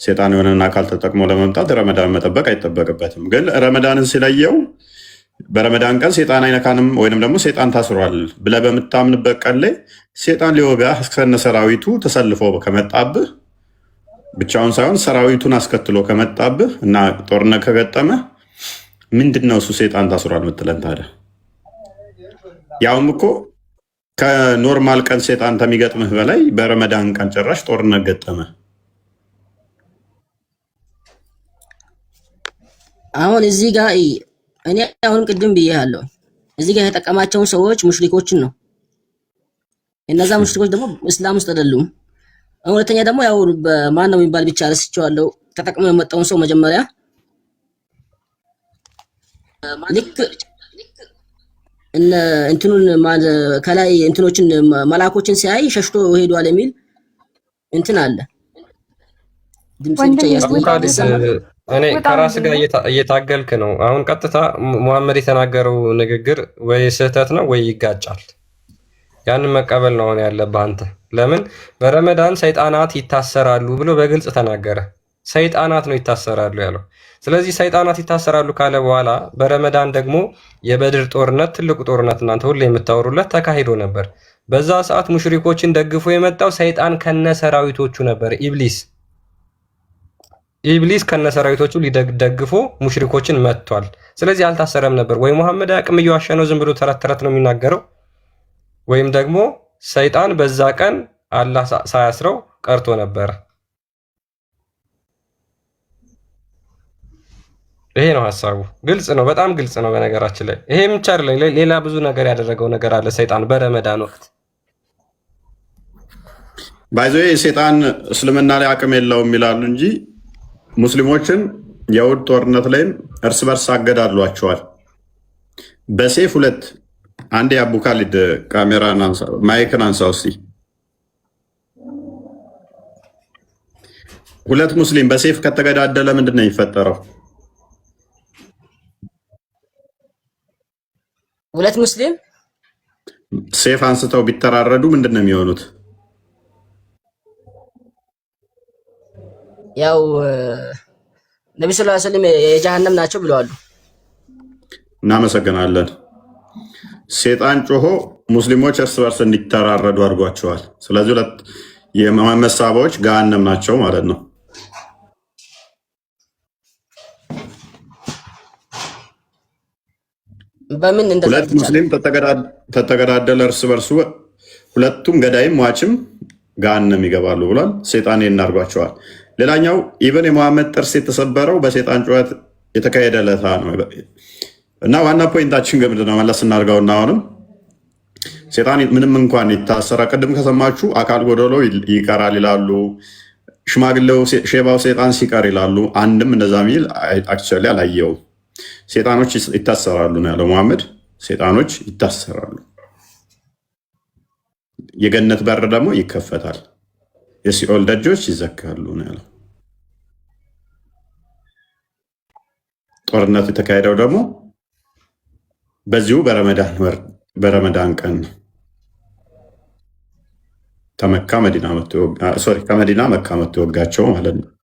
ሰይጣን የሆነን አካል ተጠቅሞ ለመምጣት ረመዳን መጠበቅ አይጠበቅበትም። ግን ረመዳንን ሲለየው በረመዳን ቀን ሰይጣን አይነካንም ወይንም ደግሞ ሰይጣን ታስሯል ብለህ በምታምንበት ቀን ላይ ሰይጣን ሊወጋህ እስከነ ሰራዊቱ ተሰልፎ ከመጣብህ ብቻውን ሳይሆን ሰራዊቱን አስከትሎ ከመጣብህ እና ጦርነት ከገጠመ ምንድን ነው እሱ ሰይጣን ታስሯል የምትለን ታዲያ? ያውም እኮ ከኖርማል ቀን ሰይጣን ከሚገጥምህ በላይ በረመዳን ቀን ጭራሽ ጦርነት ገጠመ። አሁን እዚህ ጋር እኔ አሁን ቅድም ብዬሃለሁ፣ እዚህ ጋር የተጠቀማቸውን ሰዎች ሙሽሪኮችን ነው። እነዛ ሙሽሪኮች ደግሞ እስላም ውስጥ አይደሉም። ሁለተኛ ደግሞ ያው በማን ነው የሚባል ብቻ ረስቼዋለሁ። ተጠቅሞ የመጣውን ሰው መጀመሪያ ልክ እንትኑን ከላይ እንትኖችን መላኮችን ሲያይ ሸሽቶ ሄዷል የሚል እንትን አለ። ድምጽ ብቻ ያስቀምጣል። እኔ ከራስ ጋር እየታገልክ ነው። አሁን ቀጥታ ሙሐመድ የተናገረው ንግግር ወይ ስህተት ነው ወይ ይጋጫል። ያንን መቀበል ነው አሁን ያለብህ አንተ። ለምን በረመዳን ሰይጣናት ይታሰራሉ ብሎ በግልጽ ተናገረ። ሰይጣናት ነው ይታሰራሉ ያለው። ስለዚህ ሰይጣናት ይታሰራሉ ካለ በኋላ በረመዳን ደግሞ የበድር ጦርነት ትልቁ ጦርነት እናንተ ሁሌ የምታወሩለት ተካሂዶ ነበር። በዛ ሰዓት ሙሽሪኮችን ደግፎ የመጣው ሰይጣን ከነሰራዊቶቹ ነበር። ኢብሊስ ከነሰራዊቶቹ ሊደግፎ ሙሽሪኮችን መጥቷል። ስለዚህ አልታሰረም ነበር። ወይ መሐመድ አቅም እየዋሸ ነው፣ ዝም ብሎ ተረት ተረት ነው የሚናገረው፣ ወይም ደግሞ ሰይጣን በዛ ቀን አላህ ሳያስረው ቀርቶ ነበር። ይሄ ነው ሐሳቡ። ግልጽ ነው፣ በጣም ግልጽ ነው። በነገራችን ላይ ይሄ ብቻ አይደለም፣ ሌላ ብዙ ነገር ያደረገው ነገር አለ ሰይጣን በረመዳን ወቅት። ባይዘው ሰይጣን እስልምና ላይ አቅም የለውም ይላሉ እንጂ ሙስሊሞችን የውድ ጦርነት ላይም እርስ በርስ አገዳድሏቸዋል። በሴፍ ሁለት አንድ የአቡ ካሊድ ካሜራን አንሳ፣ ማይክን አንሳው እስቲ። ሁለት ሙስሊም በሴፍ ከተገዳደለ ምንድን ነው የሚፈጠረው? ሁለት ሙስሊም ሴፍ አንስተው ቢተራረዱ ምንድን ነው የሚሆኑት? ያው ነብዩ ሰለላሁ ዐለይሂ ወሰለም የጀሃነም ናቸው ብለዋል። እናመሰግናለን። ሴጣን ጮሆ ሙስሊሞች እርስ በርስ እንዲተራረዱ አድርጓቸዋል። ስለዚህ ሁለት የመሐመድ ሰሃባዎች ገሃነም ናቸው ማለት ነው። በምን ሁለት ሙስሊም ተተገዳደለ እርስ በርሱ ሁለቱም ገዳይም ሟችም ገሃነም ይገባሉ ብሏል። ሴጣን እናርጓቸዋል። ሌላኛው ኢብን የመሐመድ ጥርስ የተሰበረው በሴጣን ጩኸት የተካሄደ ለታ ነው እና ዋና ፖይንታችን ግን ምንድነው መለስ እናድርገውና አሁንም ሴጣን ምንም እንኳን ይታሰራ፣ ቅድም ከሰማችሁ አካል ጎደሎ ይቀራል ይላሉ፣ ሽማግሌው ሼባው ሴጣን ሲቀር ይላሉ። አንድም እንደዛ ሚል አክቹዋሊ አላየውም። ሴጣኖች ይታሰራሉ ነው ያለው መሐመድ። ሴጣኖች ይታሰራሉ፣ የገነት በር ደግሞ ይከፈታል፣ የሲኦል ደጆች ይዘጋሉ ነው ያለው። ጦርነቱ የተካሄደው ደግሞ በዚሁ በረመዳን ቀን ከመዲና መካ መጥቶ ወጋቸው ማለት ነው።